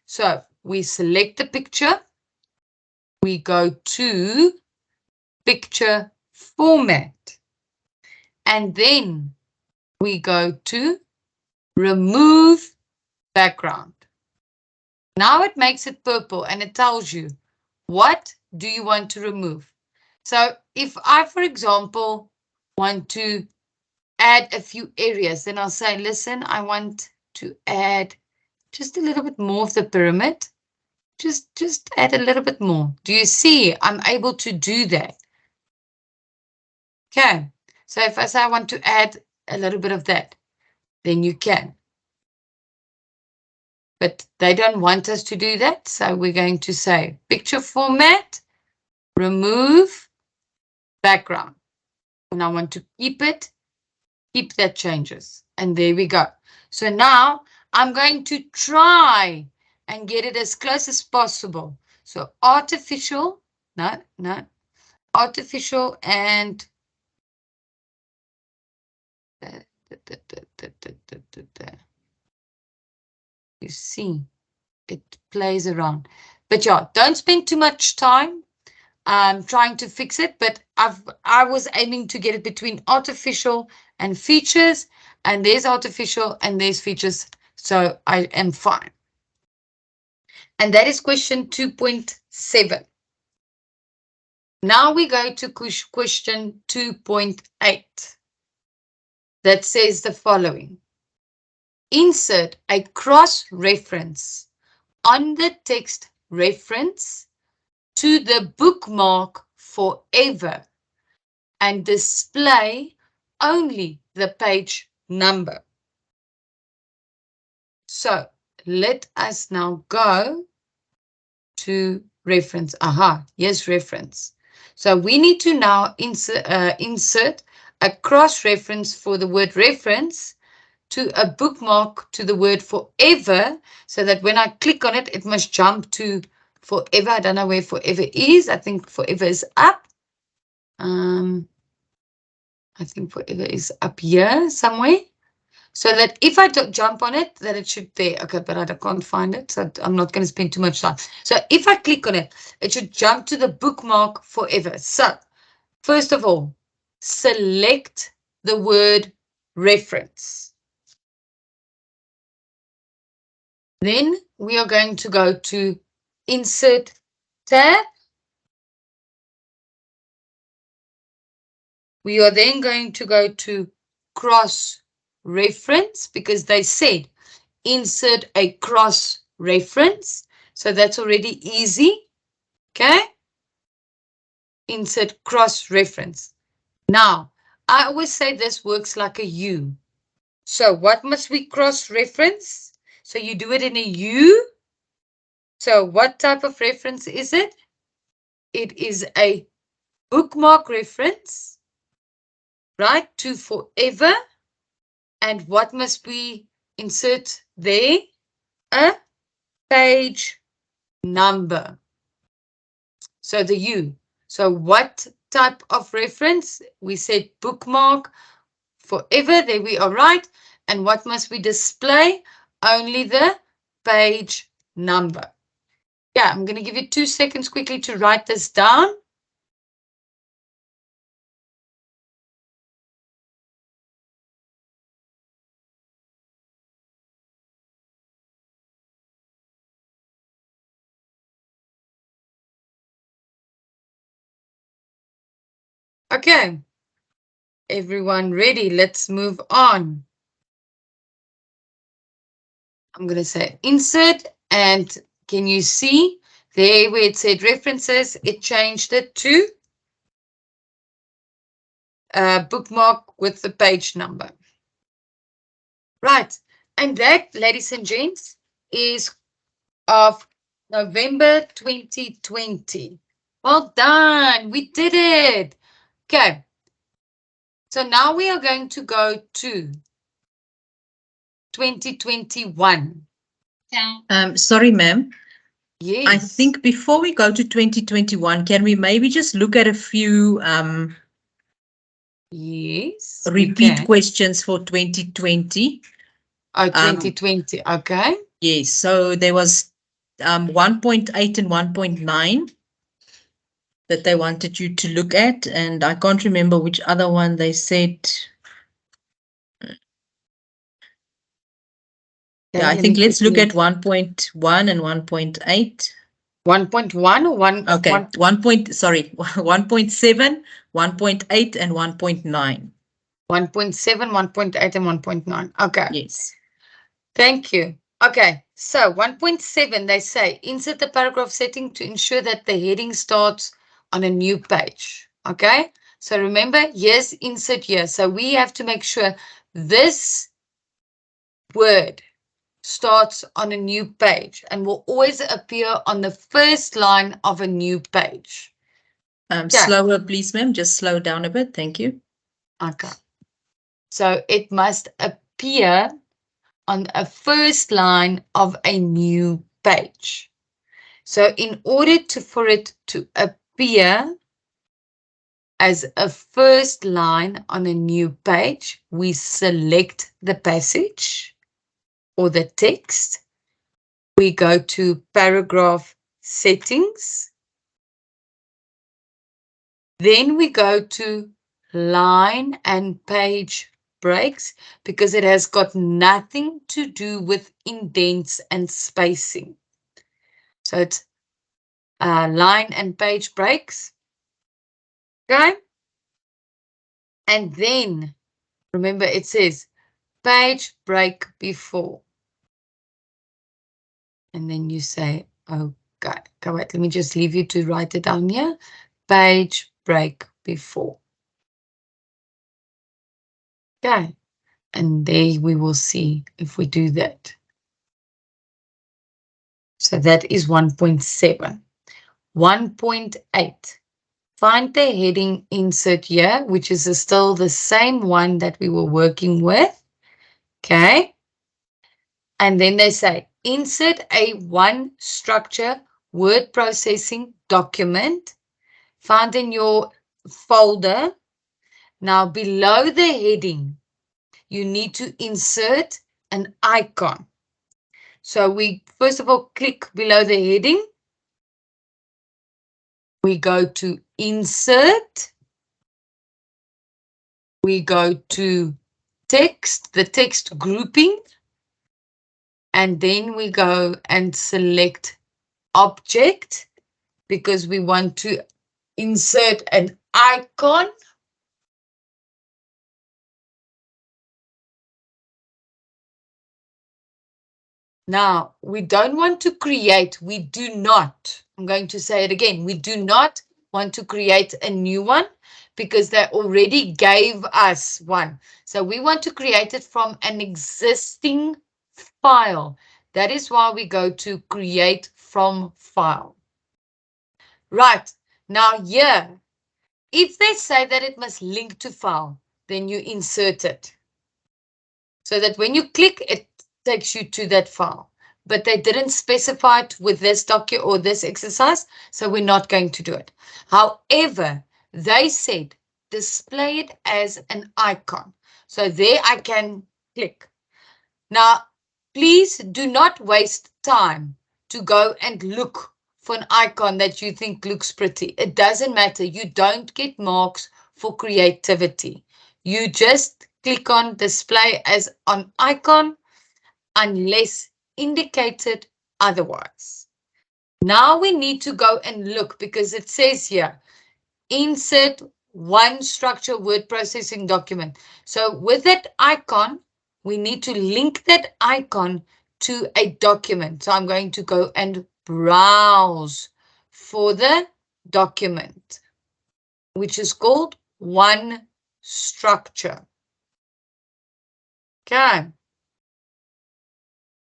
So we select the picture. We go to picture format. And then we go to remove background. Now it makes it purple and it tells you what do you want to remove. So if I, for example, want to add a few areas, then I'll say, listen, I want to add just a little bit more of the pyramid. Just add a little bit more. Do you see? I'm able to do that. Okay. So if I say I want to add a little bit of that, then you can. But they don't want us to do that. So we're going to say picture format, remove background. When I want to keep it, keep that changes. And there we go. So now I'm going to try and get it as close as possible. So artificial, artificial and you see, it plays around. But yeah, don't spend too much time trying to fix it. But I was aiming to get it between artificial and features, and there's artificial and there's features. So I am fine. And that is question 2.7. Now we go to question 2.8. That says the following. Insert a cross-reference on the text reference to the bookmark forever and display only the page number. So let us now go to reference. Aha, yes, reference. So we need to now insert a cross-reference for the word reference to a bookmark to the word forever, so that when I click on it, it must jump to forever. I don't know where forever is. I think forever is up. I think forever is up here somewhere. So that if I jump on it, that it should there. Okay, but I can't find it, so I'm not going to spend too much time. So if I click on it, it should jump to the bookmark forever. So first of all, select the word reference. Then we are going to go to Insert tab. We are then going to go to Cross Reference, because they said insert a cross reference. So that's already easy. Okay. Insert cross reference. Now, I always say this works like a U. So what must we cross reference? So you do it in a U. So what type of reference is it? It is a bookmark reference, right, to forever. And what must we insert there? A page number. So the U. So what type of reference? We said bookmark forever. There we are, right. And what must we display? Only the page number. Yeah, I'm going to give you 2 seconds quickly to write this down. Okay, everyone ready? Let's move on. I'm going to say insert, and can you see there where it said references, it changed it to bookmark with the page number. Right, and that, ladies and gents, is of November 2020. Well done, we did it. Okay, so now we are going to go to 2021. Sorry, ma'am. Yes. I think before we go to 2021, can we maybe just look at a few yes, repeat questions for 2020? Oh, 2020, okay. Yes, so there was 1.8 and 1.9 that they wanted you to look at, and I can't remember which other one they said. Yeah, I think let's look at 1.1 and 1.8. 1.1 or 1? Okay, 1.7, 1.8, and 1.9. 1.7, 1.8, and 1.9. Okay. Yes. Thank you. Okay, so 1.7, they say insert the paragraph setting to ensure that the heading starts on a new page. Okay, so remember, yes, insert here. So we have to make sure this word starts on a new page and will always appear on the first line of a new page. Slower, please, ma'am. Just slow down a bit. Thank you. Okay. So it must appear on a first line of a new page. So in order for it to appear as a first line on a new page, we select the passage or the text. We go to paragraph settings. Then we go to line and page breaks because it has got nothing to do with indents and spacing. So it's line and page breaks. Okay. And then remember it says page break before. And then you say, okay, wait, let me just leave you to write it down here. Page break before. Okay. And there we will see if we do that. So that is 1.7. 1.8. Find the heading insert here, which is still the same one that we were working with. Okay. And then they say insert a one structure word processing document found in your folder. Now below the heading, you need to insert an icon. So we first of all click below the heading. We go to insert. We go to text, the text grouping. And then we go and select object because we want to insert an icon. Now, we don't want to create, we do not, I'm going to say it again, we do not want to create a new one because they already gave us one. So we want to create it from an existing file. That is why we go to create from file. Right, now here, if they say that it must link to file, then you insert it. So that when you click, it takes you to that file. But they didn't specify it with this document or this exercise, so we're not going to do it. However, they said display it as an icon. So there I can click. Now, please do not waste time to go and look for an icon that you think looks pretty. It doesn't matter. You don't get marks for creativity. You just click on display as an icon unless indicated otherwise. Now we need to go and look because it says here, insert one structure word processing document. So with that icon, we need to link that icon to a document. So I'm going to go and browse for the document, which is called one structure. Okay.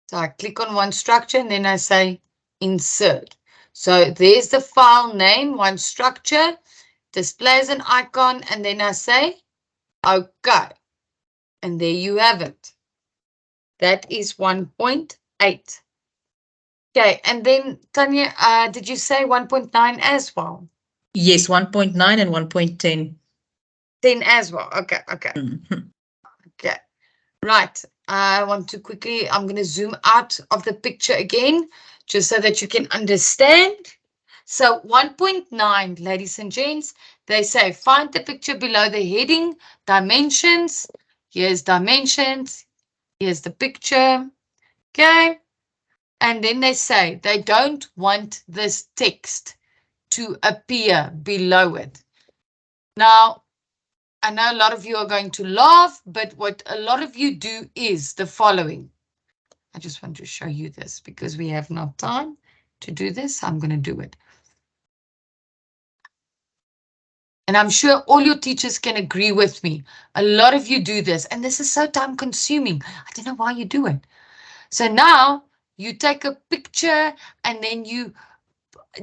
So I click on one structure and then I say insert. So there's the file name, one structure, displays an icon, and then I say okay. And there you have it. That is 1.8. Okay, and then Tanya, did you say 1.9 as well? Yes, 1.9 and 1.10. 10 as well. Okay, okay. Mhm. Okay. Right. I want to quickly, I'm going to zoom out of the picture again, just so that you can understand. So 1.9, ladies and gents, they say find the picture below the heading, dimensions. Here's dimensions. Here's the picture. Okay. And then they say they don't want this text to appear below it. Now, I know a lot of you are going to laugh, but what a lot of you do is the following. I just want to show you this because we have no time to do this. I'm going to do it. And I'm sure all your teachers can agree with me. A lot of you do this, and this is so time consuming. I don't know why you do it. So now you take a picture and then you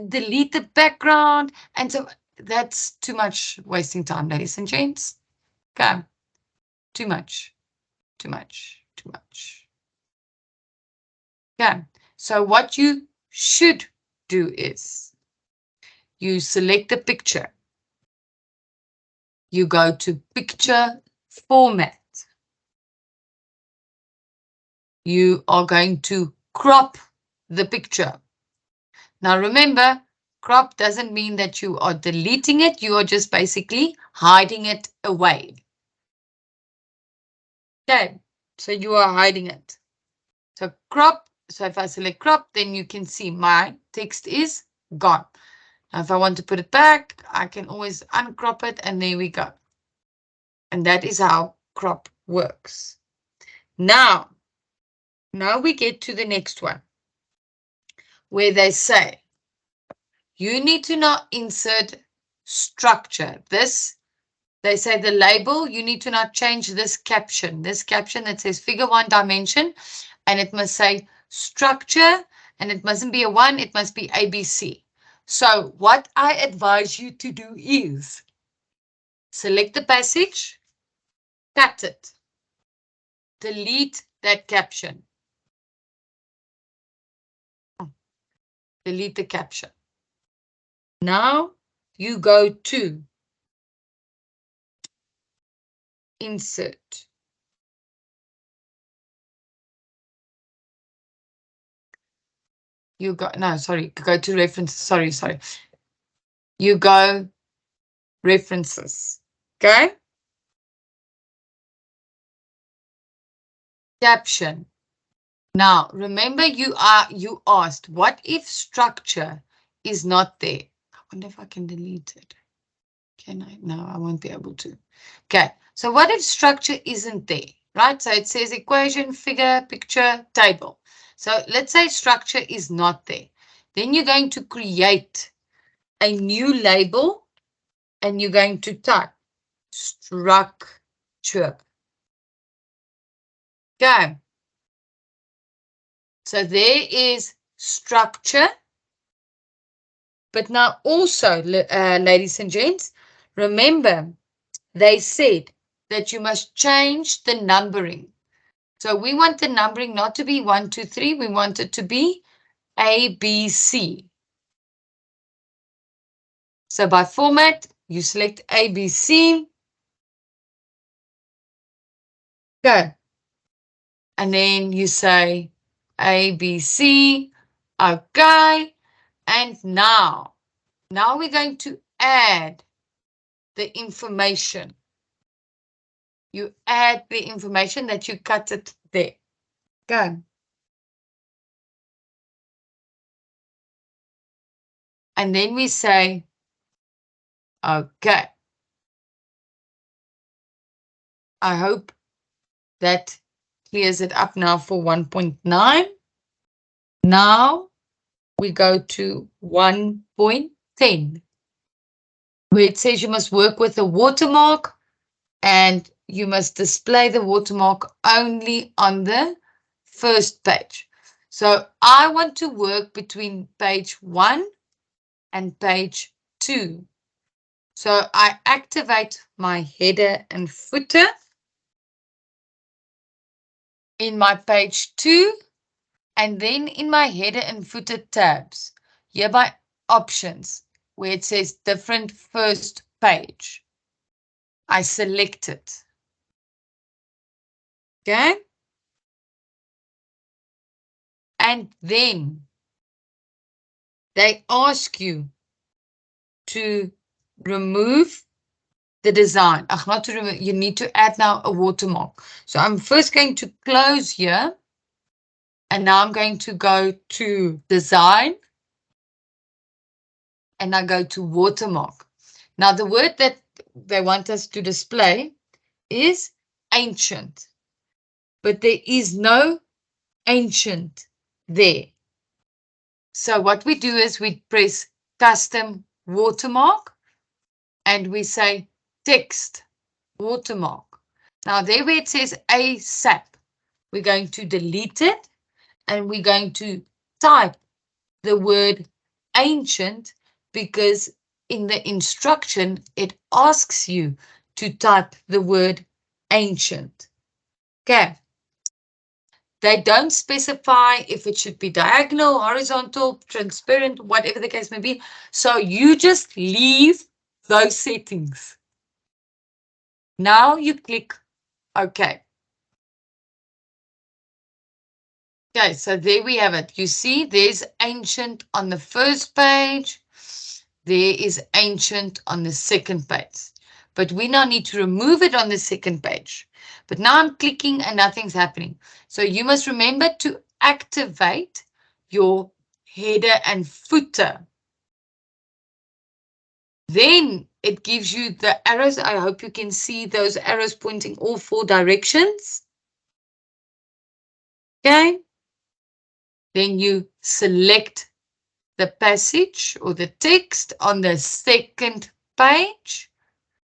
delete the background. And so that's too much wasting time, ladies and gents. Okay. Too much, too much, too much. Okay. So what you should do is you select the picture. You go to picture format. You are going to crop the picture. Now remember, crop doesn't mean that you are deleting it. You are just basically hiding it away. Okay, so you are hiding it. So crop, so if I select crop, then you can see my text is gone. Now if I want to put it back, I can always uncrop it and there we go. And that is how crop works. Now we get to the next one where they say you need to now insert structure. This, they say the label, you need to now change this caption that says figure 1 dimension, and it must say structure, and it mustn't be a 1, it must be ABC. So what I advise you to do is select the passage, cut it, delete that caption. Delete the caption. Now you go to insert. You go, no, sorry, go to references. Sorry. You go references. Okay. Caption. Now, remember you asked, what if structure is not there? I wonder if I can delete it. Can I? No, I won't be able to. Okay, so what if structure isn't there, right? So it says equation, figure, picture, table. So let's say structure is not there. Then you're going to create a new label and you're going to type structure. Okay. So there is structure. But now also, ladies and gents, remember they said that you must change the numbering. So we want the numbering not to be 1, 2, 3. We want it to be A, B, C. So by format, you select A, B, C. Go. And then you say A, B, C. Okay. And now we're going to add the information. You add the information that you cut it there. Go. And then we say, okay. I hope that clears it up now for 1.9. Now we go to 1.10, where it says you must work with a watermark and you must display the watermark only on the first page. So I want to work between page 1 and page 2. So I activate my header and footer in my page 2, and then in my header and footer tabs, here by options, where it says different first page, I select it. Okay? And then they ask you to remove the design. Not to remove, you need to add now a watermark. So I'm first going to close here. And now I'm going to go to design. And I go to watermark. Now the word that they want us to display is ancient. But there is no ancient there. So what we do is we press custom watermark and we say text watermark. Now there where it says ASAP, we're going to delete it and we're going to type the word ancient, because in the instruction it asks you to type the word ancient. Okay. They don't specify if it should be diagonal, horizontal, transparent, whatever the case may be. So you just leave those settings. Now you click OK. Okay, so there we have it. You see there's ancient on the first page. There is ancient on the second page. But we now need to remove it on the second page. But now I'm clicking and nothing's happening. So you must remember to activate your header and footer. Then it gives you the arrows. I hope you can see those arrows pointing all 4 directions. Okay. Then you select the passage or the text on the second page.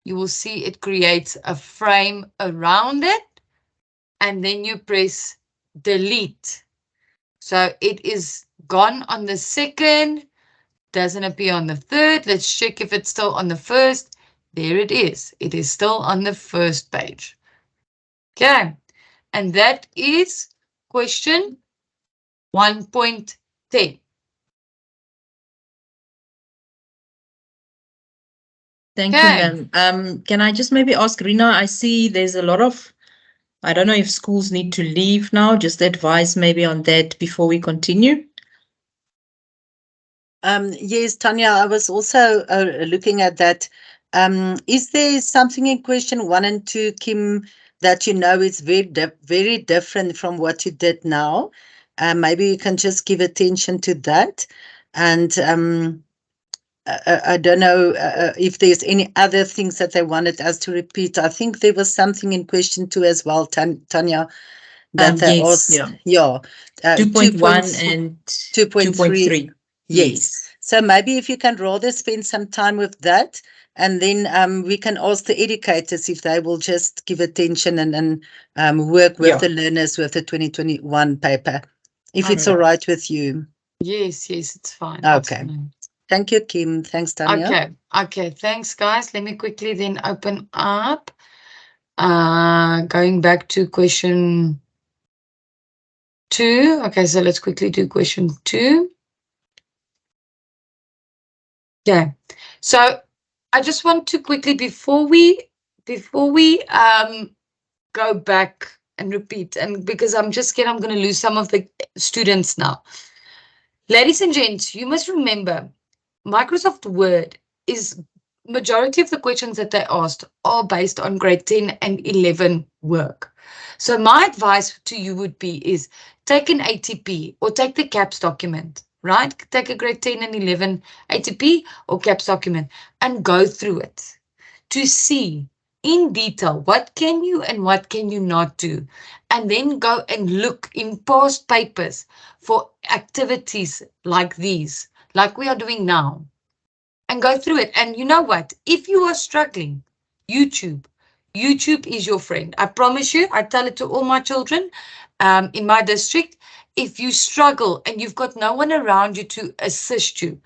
You will see it creates a frame around it, and then you press delete. So it is gone on the second, doesn't appear on the third. Let's check if it's still on the first. There it is. It is still on the first page. Okay, and that is question 1.10. Thank you, ma'am. Can I just maybe ask Rina? I see there's a lot of, I don't know if schools need to leave now. Just advise maybe on that before we continue. Yes, Tanya, I was also looking at that. Is there something in question 1 and 2, Kim, that you know is very different from what you did now? Maybe you can just give attention to that. And I don't know if there's any other things that they wanted us to repeat. I think there was something in question 2 as well, Tanya, that they yes, asked. Yeah. 2.1 and 2.3. Yes. So maybe if you can rather spend some time with that, and then we can ask the educators if they will just give attention and work with the learners with the 2021 paper, if it's all right with you. Yes, it's fine. Okay. Thank you, Kim. Thanks, Tanya. Okay, thanks guys. Let me quickly then open up. Going back to question 2. Okay, so let's quickly do question 2. Okay, so I just want to quickly, before we go back and repeat, and because I'm going to lose some of the students now. Ladies and gents, you must remember, Microsoft Word is majority of the questions that they asked are based on grade 10 and 11 work. So my advice to you would be is take an ATP or take the CAPS document, right? Take a grade 10 and 11 ATP or CAPS document and go through it to see in detail what can you and what can you not do, and then go and look in past papers for activities like these, like we are doing now, and go through it. And you know what, if you are struggling, YouTube is your friend. I promise you, I tell it to all my children in my district. If you struggle and you've got no one around you to assist you,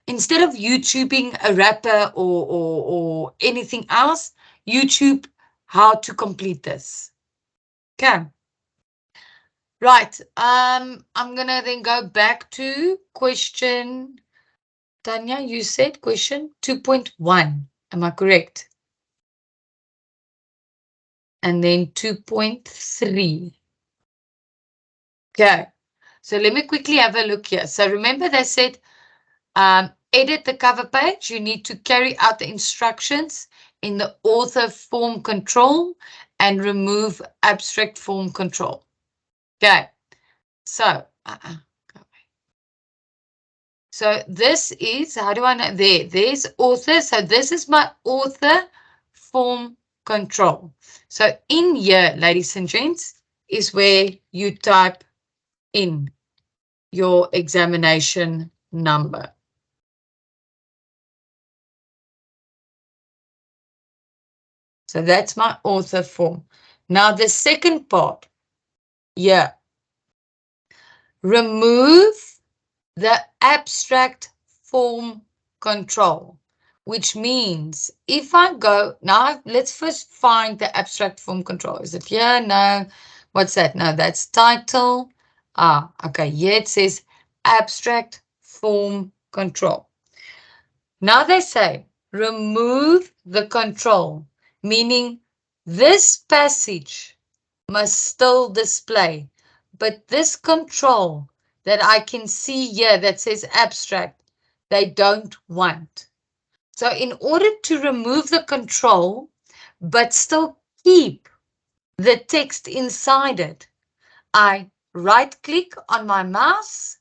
instead of YouTubing a rapper or anything else, YouTube how to complete this. Okay. Right. I'm gonna then go back to question. Tanya, you said question 2.1. Am I correct? And then 2.3. Okay. So let me quickly have a look here. So remember they said edit the cover page. You need to carry out the instructions in the author form control and remove abstract form control. Okay, so so this is, how do I know? There's author. So this is my author form control. So in here, ladies and gents, is where you type in your examination number. So that's my author form. Now the second part, yeah, remove the abstract form control, which means if I go, now let's first find the abstract form control. Is it here? No. What's that? No, that's title. Okay, here it says abstract form control. Now they say remove the control, meaning this passage must still display, but this control that I can see here that says abstract, they don't want. So in order to remove the control, but still keep the text inside it, I right click on my mouse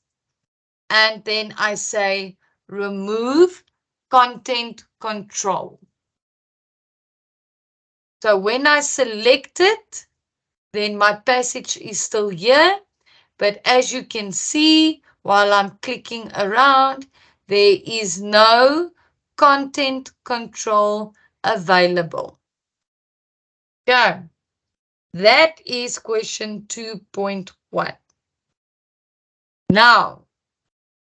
and then I say remove content control. So when I select it, then my passage is still here. But as you can see, while I'm clicking around, there is no content control available. Okay, that is question 2.1. Now,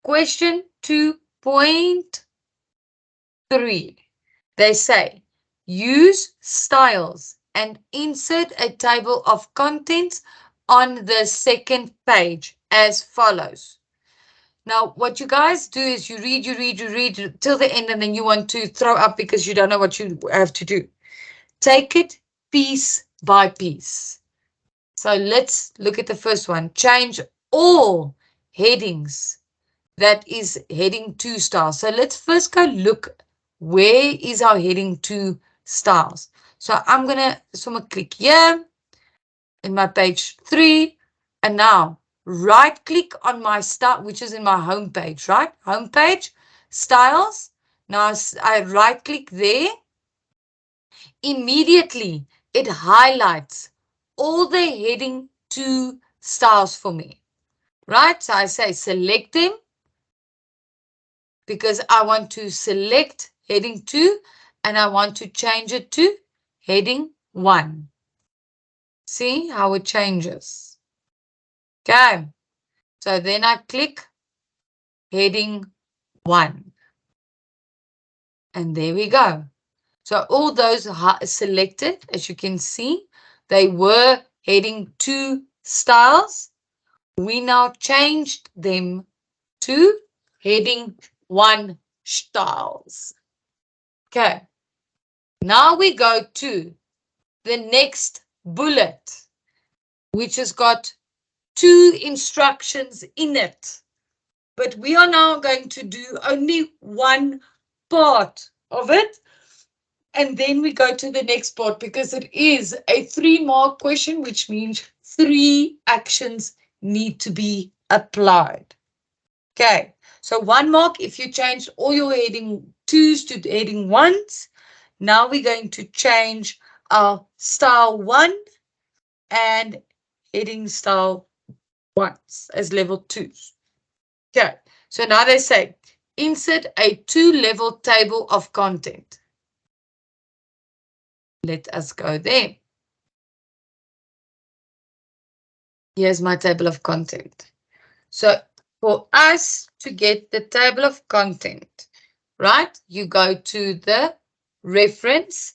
question 2.3, they say, use styles and insert a table of contents on the second page as follows. Now, what you guys do is you read till the end, and then you want to throw up because you don't know what you have to do. Take it piece by piece. So let's look at the first one. Change all headings. That is heading 2 styles. So let's first go look, where is our heading 2 styles? So I'm going to click here in my page 3, and now right click on my style, which is in my home page, right? Home page, styles. Now I right click there. Immediately it highlights all the heading 2 styles for me, right? So I say select them because I want to select heading 2 and I want to change it to heading 1. See how it changes? Okay. So then I click heading 1. And there we go. So all those selected, as you can see, they were heading 2 styles. We now changed them to heading 1 styles. Okay. Now we go to the next bullet, which has got 2 instructions in it. But we are now going to do only one part of it. And then we go to the next part because it is a 3-mark question, which means 3 actions need to be applied. Okay, so 1 mark if you change all your heading 2s to heading 1s. Now we're going to change our style 1 and heading style 1s as level 2s. Okay, so now they say insert a 2-level table of content. Let us go there. Here's my table of content. So for us to get the table of content, right, you go to the reference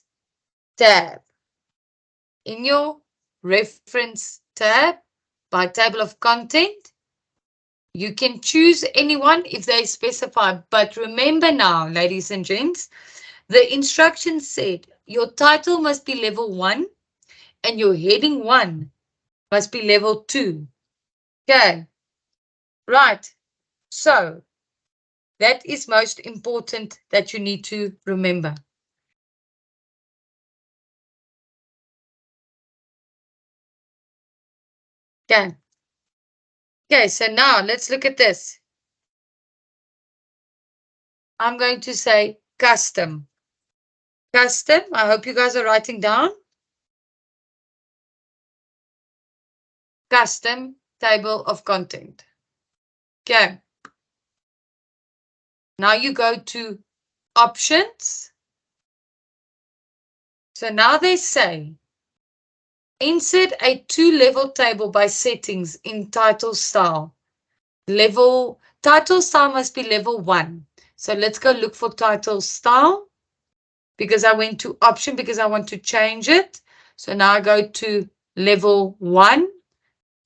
tab. In your reference tab by table of content, you can choose anyone if they specify. But remember now, ladies and gents, the instructions said your title must be level 1 and your heading 1 must be level 2. Okay, right. So that is most important that you need to remember. Okay. Okay, so now let's look at this. I'm going to say custom. Custom, I hope you guys are writing down. Custom table of content. Okay. Now you go to options. So now they say insert a 2-level table by settings in title style. Title style must be level 1. So let's go look for title style because I went to option because I want to change it. So now I go to level 1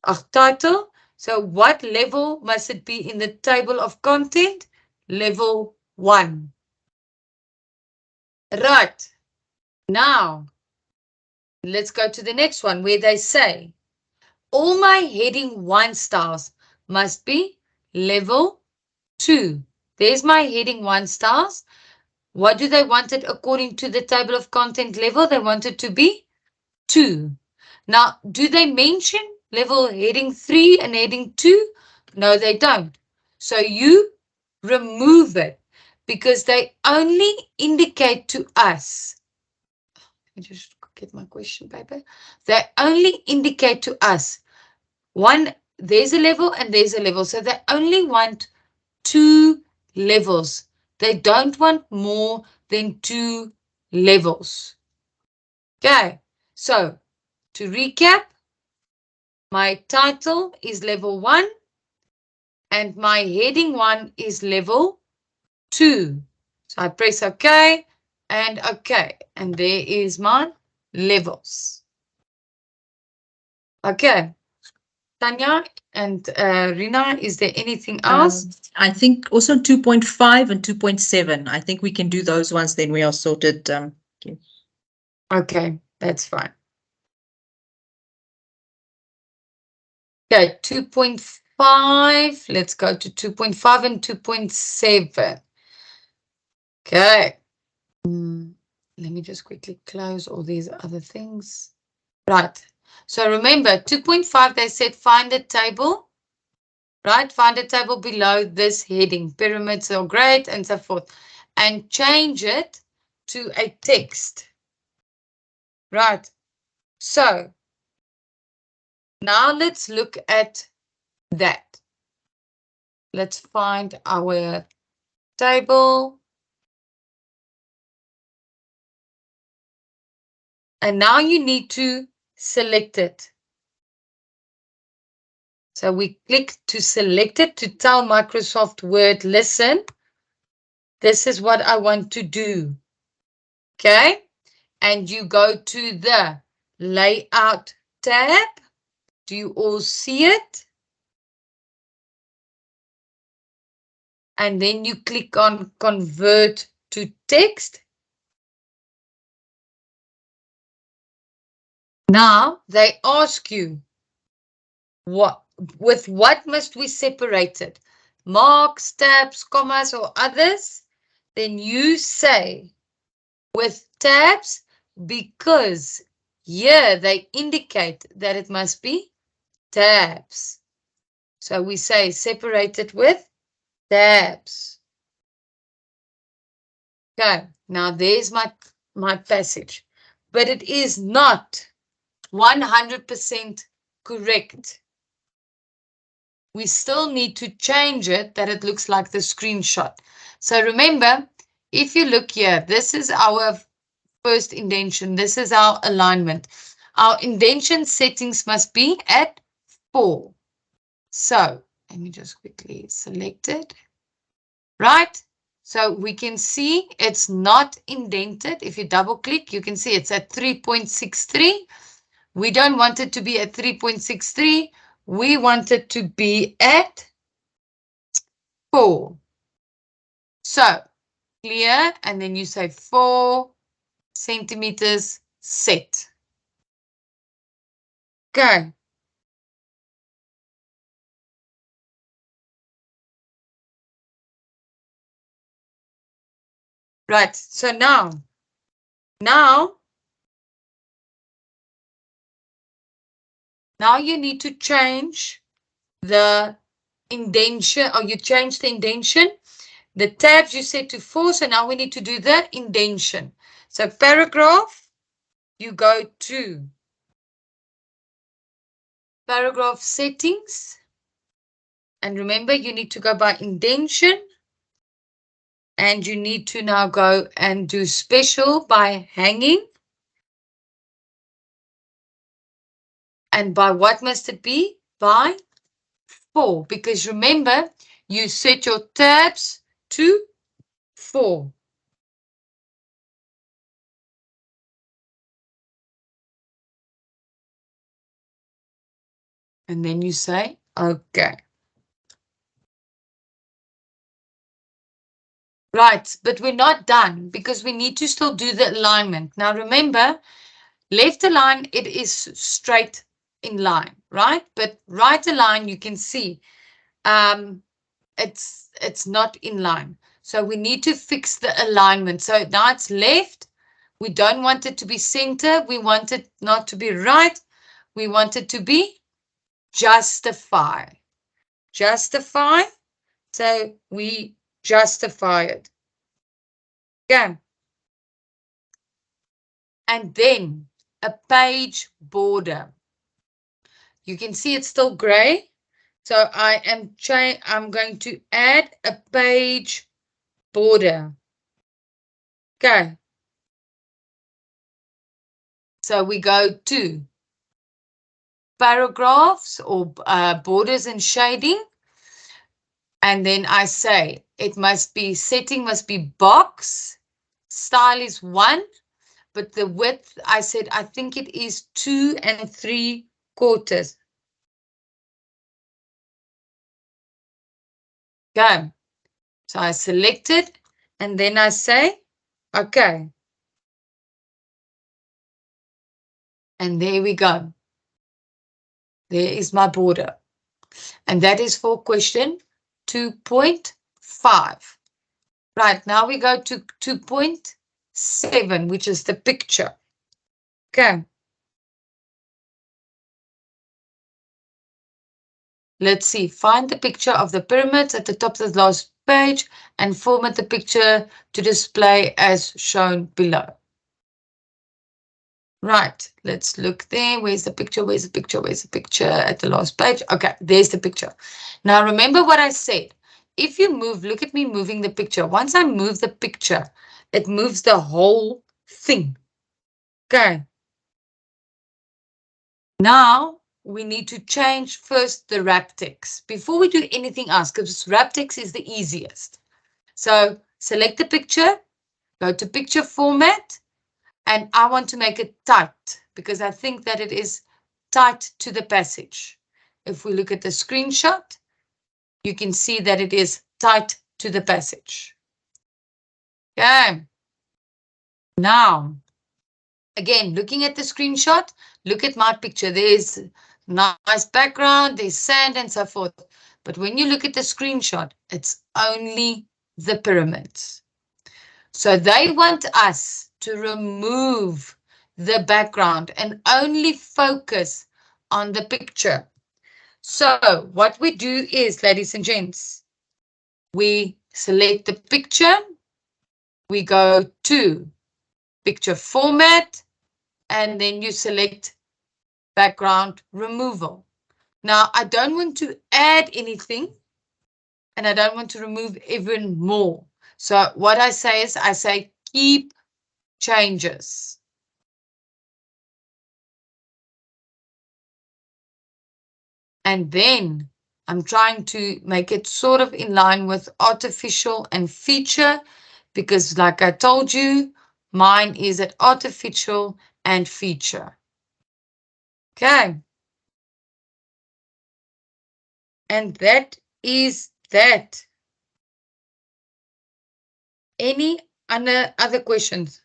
of title. So what level must it be in the table of content? Level 1. Right. Now, let's go to the next one where they say all my heading 1 styles must be level 2. There's my heading 1 styles. What do they want it according to the table of content level? They want it to be 2. Now, do they mention level heading 3 and heading 2? No, they don't. So you remove it because they only indicate to us. Let me just get my question paper. They only indicate to us one, there's a level and there's a level. So they only want 2 levels. They don't want more than 2 levels. Okay, so to recap, my title is level 1 and my heading 1 is level 2. So I press OK and OK, and there is my levels. Okay, Tanya and Rina, is there anything else? I think also 2.5 and 2.7. I think we can do those ones, then we are sorted. Okay, that's fine. Okay, 2.5. Let's go to 2.5 and 2.7. Okay. Let me just quickly close all these other things. Right. So remember, 2.5, they said find a table. Right? Find a table below this heading. Pyramids are great and so forth. And change it to a text. Right. So now let's look at that. Let's find our table. And now you need to select it. So we click to select it to tell Microsoft Word, listen. this is what I want to do. Okay, and you go to the layout tab. Do you all see it? And then you click on convert to text. Now they ask you, with what must we separate it? Marks, tabs, commas, or others? Then you say with tabs, because here they indicate that it must be tabs. So we say separate it with tabs. Okay, now there's my passage, but it is not 100% correct. We still need to change it that it looks like the screenshot. So remember, if you look here, this is our first indentation. This is our alignment. Our indentation settings must be at 4. So let me just quickly select it. Right? So we can see it's not indented. If you double click, you can see it's at 3.63. We don't want it to be at 3.63. We want it to be at 4. So clear, and then you say 4 centimeters set. Okay. Right, so now you need to change the indentation, or you change the indentation. The tabs you set to 4, so now we need to do the indentation. So paragraph, you go to paragraph settings, and remember you need to go by indentation, and you need to now go and do special by hanging. And by what must it be? By 4, because remember you set your tabs to 4. And then you say, okay. Right, but we're not done because we need to still do the alignment. Now remember, left align, it is straight in line, right? But right align, you can see it's not in line. So we need to fix the alignment. So now it's left. We don't want it to be center. We want it not to be right. We want it to be justify. Justify. So we justify it. Okay. And then a page border. You can see it's still gray. So I'm going to add a page border. Okay. So we go to paragraphs or borders and shading. And then I say it must be, setting must be box. Style is 1. But the width, I said, I think it is 2 3/4. Okay. So I select it and then I say, okay. And there we go. There is my border. And that is for question 2.5. Right, now we go to 2.7, which is the picture. Okay. Let's see, find the picture of the pyramids at the top of the last page and format the picture to display as shown below. Right, let's look there. Where's the picture? Where's the picture? Where's the picture at the last page? Okay, there's the picture. Now remember what I said. If you move, look at me moving the picture. Once I move the picture, it moves the whole thing. Okay. Now we need to change first the wrap text before we do anything else, because wrap text is the easiest. So select the picture, go to picture format, and I want to make it tight because I think that it is tight to the passage. If we look at the screenshot, you can see that it is tight to the passage. Okay. Now, again, looking at the screenshot, look at my picture. There's nice background, there's sand and so forth. But when you look at the screenshot, it's only the pyramids. So they want us to remove the background and only focus on the picture. So what we do is, ladies and gents, we select the picture, we go to picture format, and then you select background removal. Now, I don't want to add anything, and I don't want to remove even more. So what I say is, I say keep changes. And then I'm trying to make it sort of in line with artificial and feature, because like I told you, mine is at artificial and feature. Okay. And that is that. Any other questions?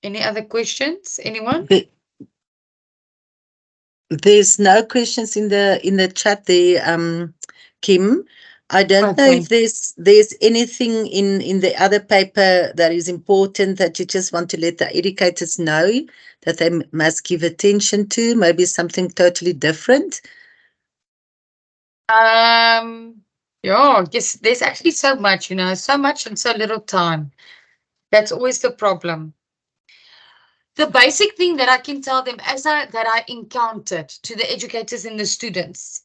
Any other questions? Anyone? There's no questions in the chat there, Kim. I don't know Okay. if there's anything in the other paper that is important that you just want to let the educators know that they must give attention to, maybe something totally different. Yeah, yes, there's actually so much, so much in so little time. That's always the problem. The basic thing that I can tell them that I encountered to the educators and the students,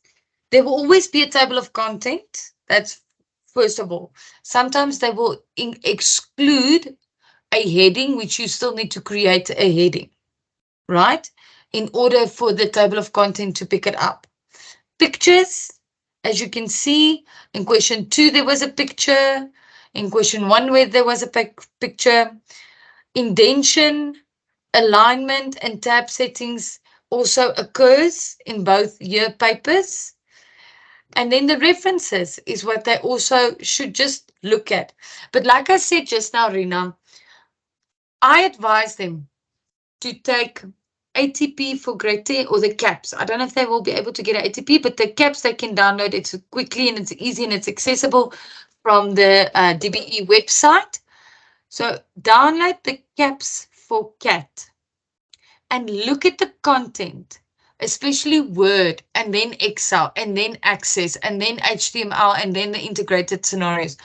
there will always be a table of content. That's first of all. Sometimes they will exclude a heading, which you still need to create a heading, right? In order for the table of content to pick it up. Pictures, as you can see, in question 2, there was a picture. In question 1, where there was a picture. Indentation, alignment, and tab settings also occurs in both year papers. And then the references is what they also should just look at. But like I said just now, Rina, I advise them to take ATP for grade 10 or the caps. I don't know if they will be able to get an ATP, but the caps they can download. It's quickly and it's easy and it's accessible from the DBE website. So download the caps for CAT and look at the content, especially Word and then Excel and then Access and then HTML and then the integrated scenarios.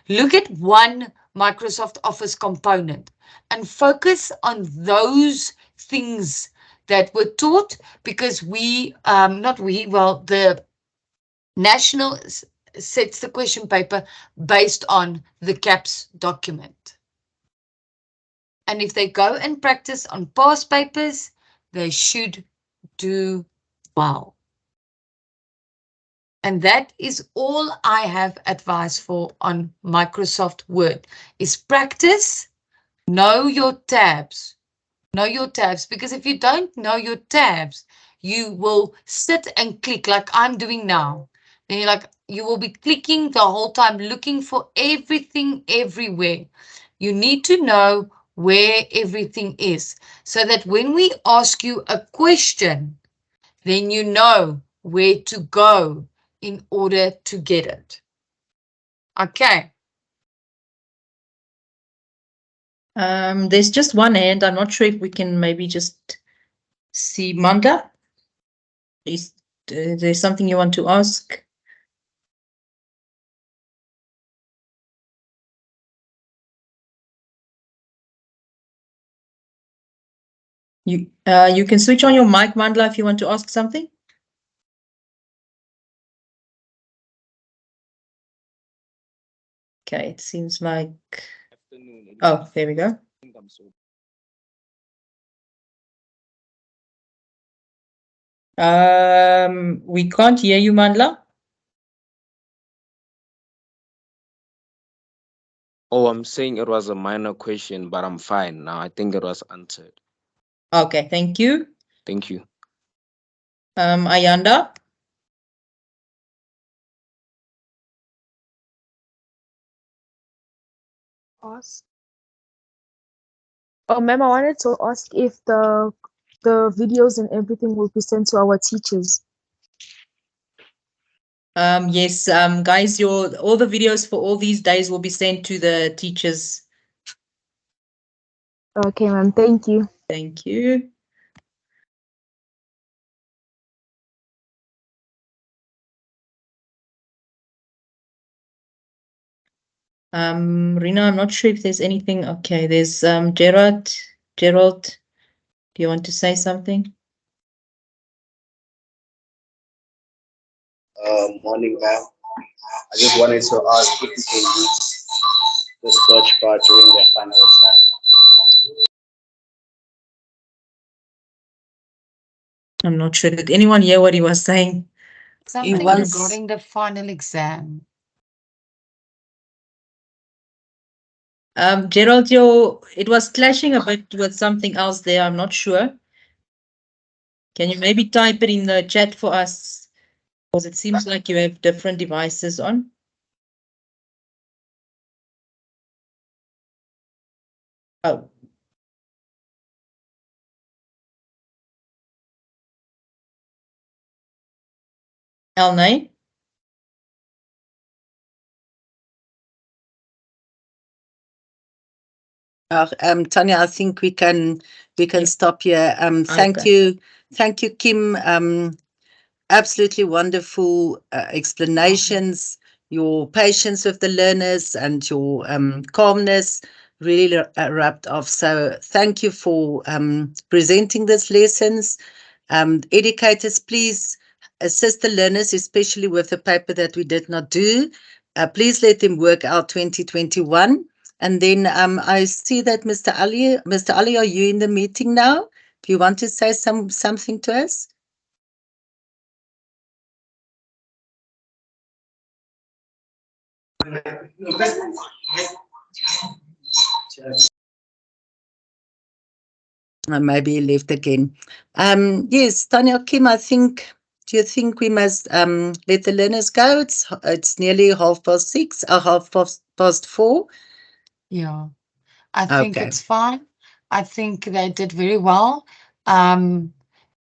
Look at one Microsoft Office component and focus on those things that were taught, because the national sets the question paper based on the CAPS document. And if they go and practice on past papers, they should do well. And that is all I have advice for on Microsoft Word, is practice, know your tabs. Know your tabs, because if you don't know your tabs, you will sit and click like I'm doing now. Then you will be clicking the whole time, looking for everything everywhere. You need to know where everything is, so that when we ask you a question, then you know where to go in order to get it. Okay. There's just one hand. I'm not sure if we can maybe just see Manda. Is there something you want to ask? You can switch on your mic, Mandla, if you want to ask something. Okay, it seems like. Oh, there we go. We can't hear you, Mandla. Oh, I'm saying it was a minor question, but I'm fine now. I think it was answered. Okay, thank you. Thank you. Ayanda. Ask. Oh, ma'am, I wanted to ask if the videos and everything will be sent to our teachers. Yes, guys, all the videos for all these days will be sent to the teachers. Okay, ma'am. Thank you. Thank you. Rina, I'm not sure if there's anything. Okay, there's Gerard. Gerald, do you want to say something? Morning, ma'am. I just wanted to ask if you can use the search bar during the final exam. I'm not sure. Did anyone hear what he was saying? Something wants- regarding the final exam. Gerald, it was clashing a bit with something else there. I'm not sure. Can you maybe type it in the chat for us? Because it seems like you have different devices on. Oh. Elnay? Tanya, I think we can Yes. stop here. Thank Okay. you, Kim. Absolutely wonderful explanations. Your patience with the learners and your calmness really rubbed off. So thank you for presenting these lessons. Educators, please assist the learners, especially with the paper that we did not do. Please let them work out 2021. And then I see that Mr. Ali, are you in the meeting now? Do you want to say something to us? Maybe he left again. Yes, Tanya, Kim, do you think we must let the learners go? It's nearly 6:30, or 4:30. Yeah, I think Okay. it's fine. I think they did very well.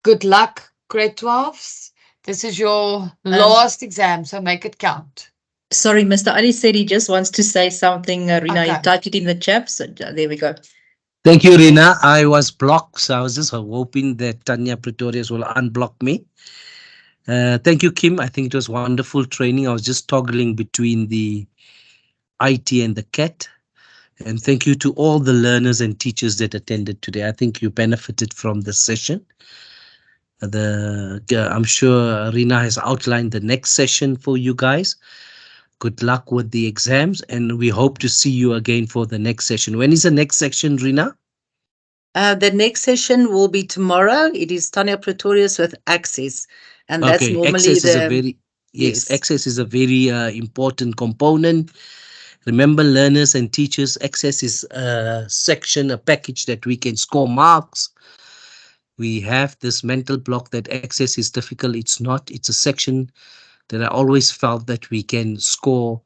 Good luck, grade 12s. This is your last exam, so make it count. Sorry, Mr. Ali said he just wants to say something. Rina, you Okay. typed it in the chat. So there we go. Thank you, Rina. I was blocked, so I was just hoping that Tanya Pretorius will unblock me. Thank you, Kim. I think it was wonderful training. I was just toggling between the IT and the CAT. And thank you to all the learners and teachers that attended today. I think you benefited from the session. I'm sure Rina has outlined the next session for you guys. Good luck with the exams, and we hope to see you again for the next session. When is the next session, Rina? The next session will be tomorrow. It is Tanya Pretorius with Access. And that's Okay, normally access is a very yes. access is a very important component. Remember, learners and teachers, access is a section, a package that we can score marks. We have this mental block that access is difficult. It's not. It's a section that I always felt that we can score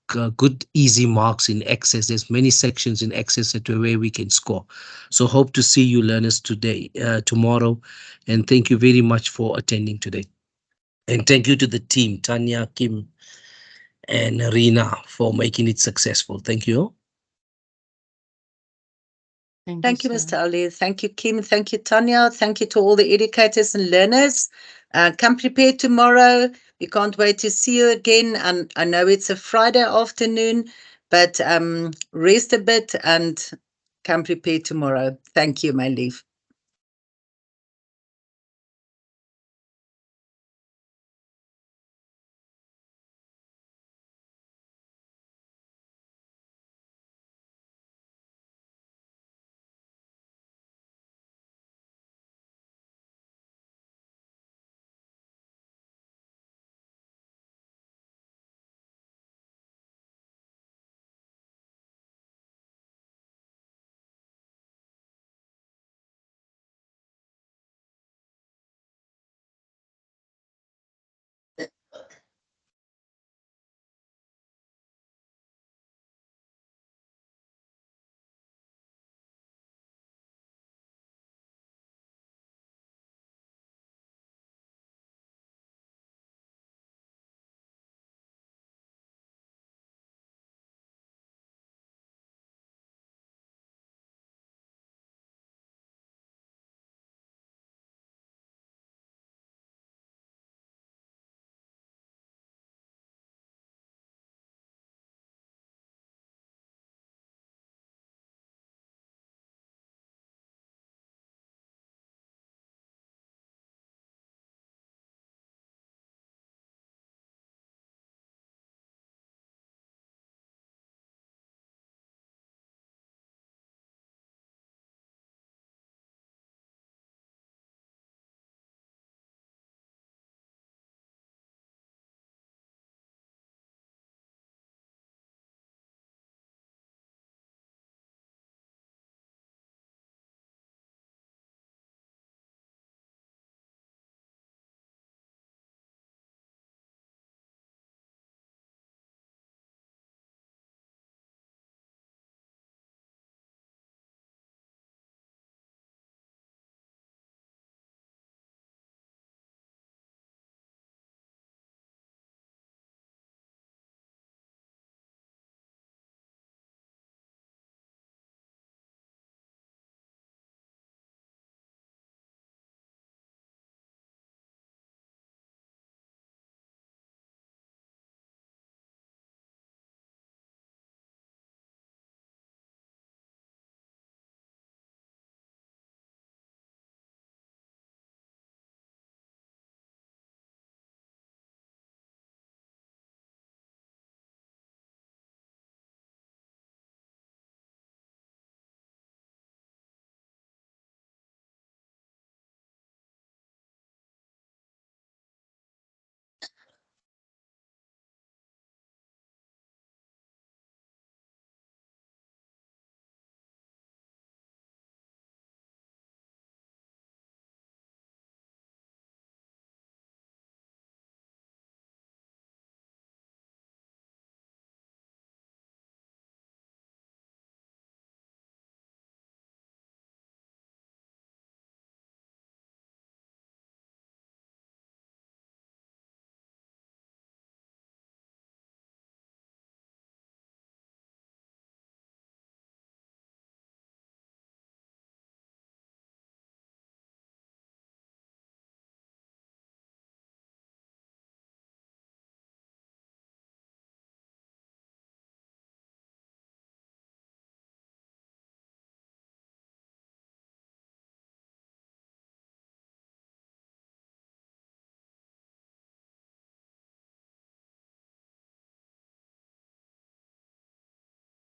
good, easy marks in access. There's many sections in access that where we can score. So hope to see you learners today, tomorrow. And thank you very much for attending today. And thank you to the team, Tanya, Kim, and Rina, for making it successful. Thank you. Thank you, sir. Mr. Ali. Thank you, Kim. Thank you, Tanya. Thank you to all the educators and learners. Come prepared tomorrow. We can't wait to see you again. And I know it's a Friday afternoon, but rest a bit and come prepared tomorrow. Thank you, my leave.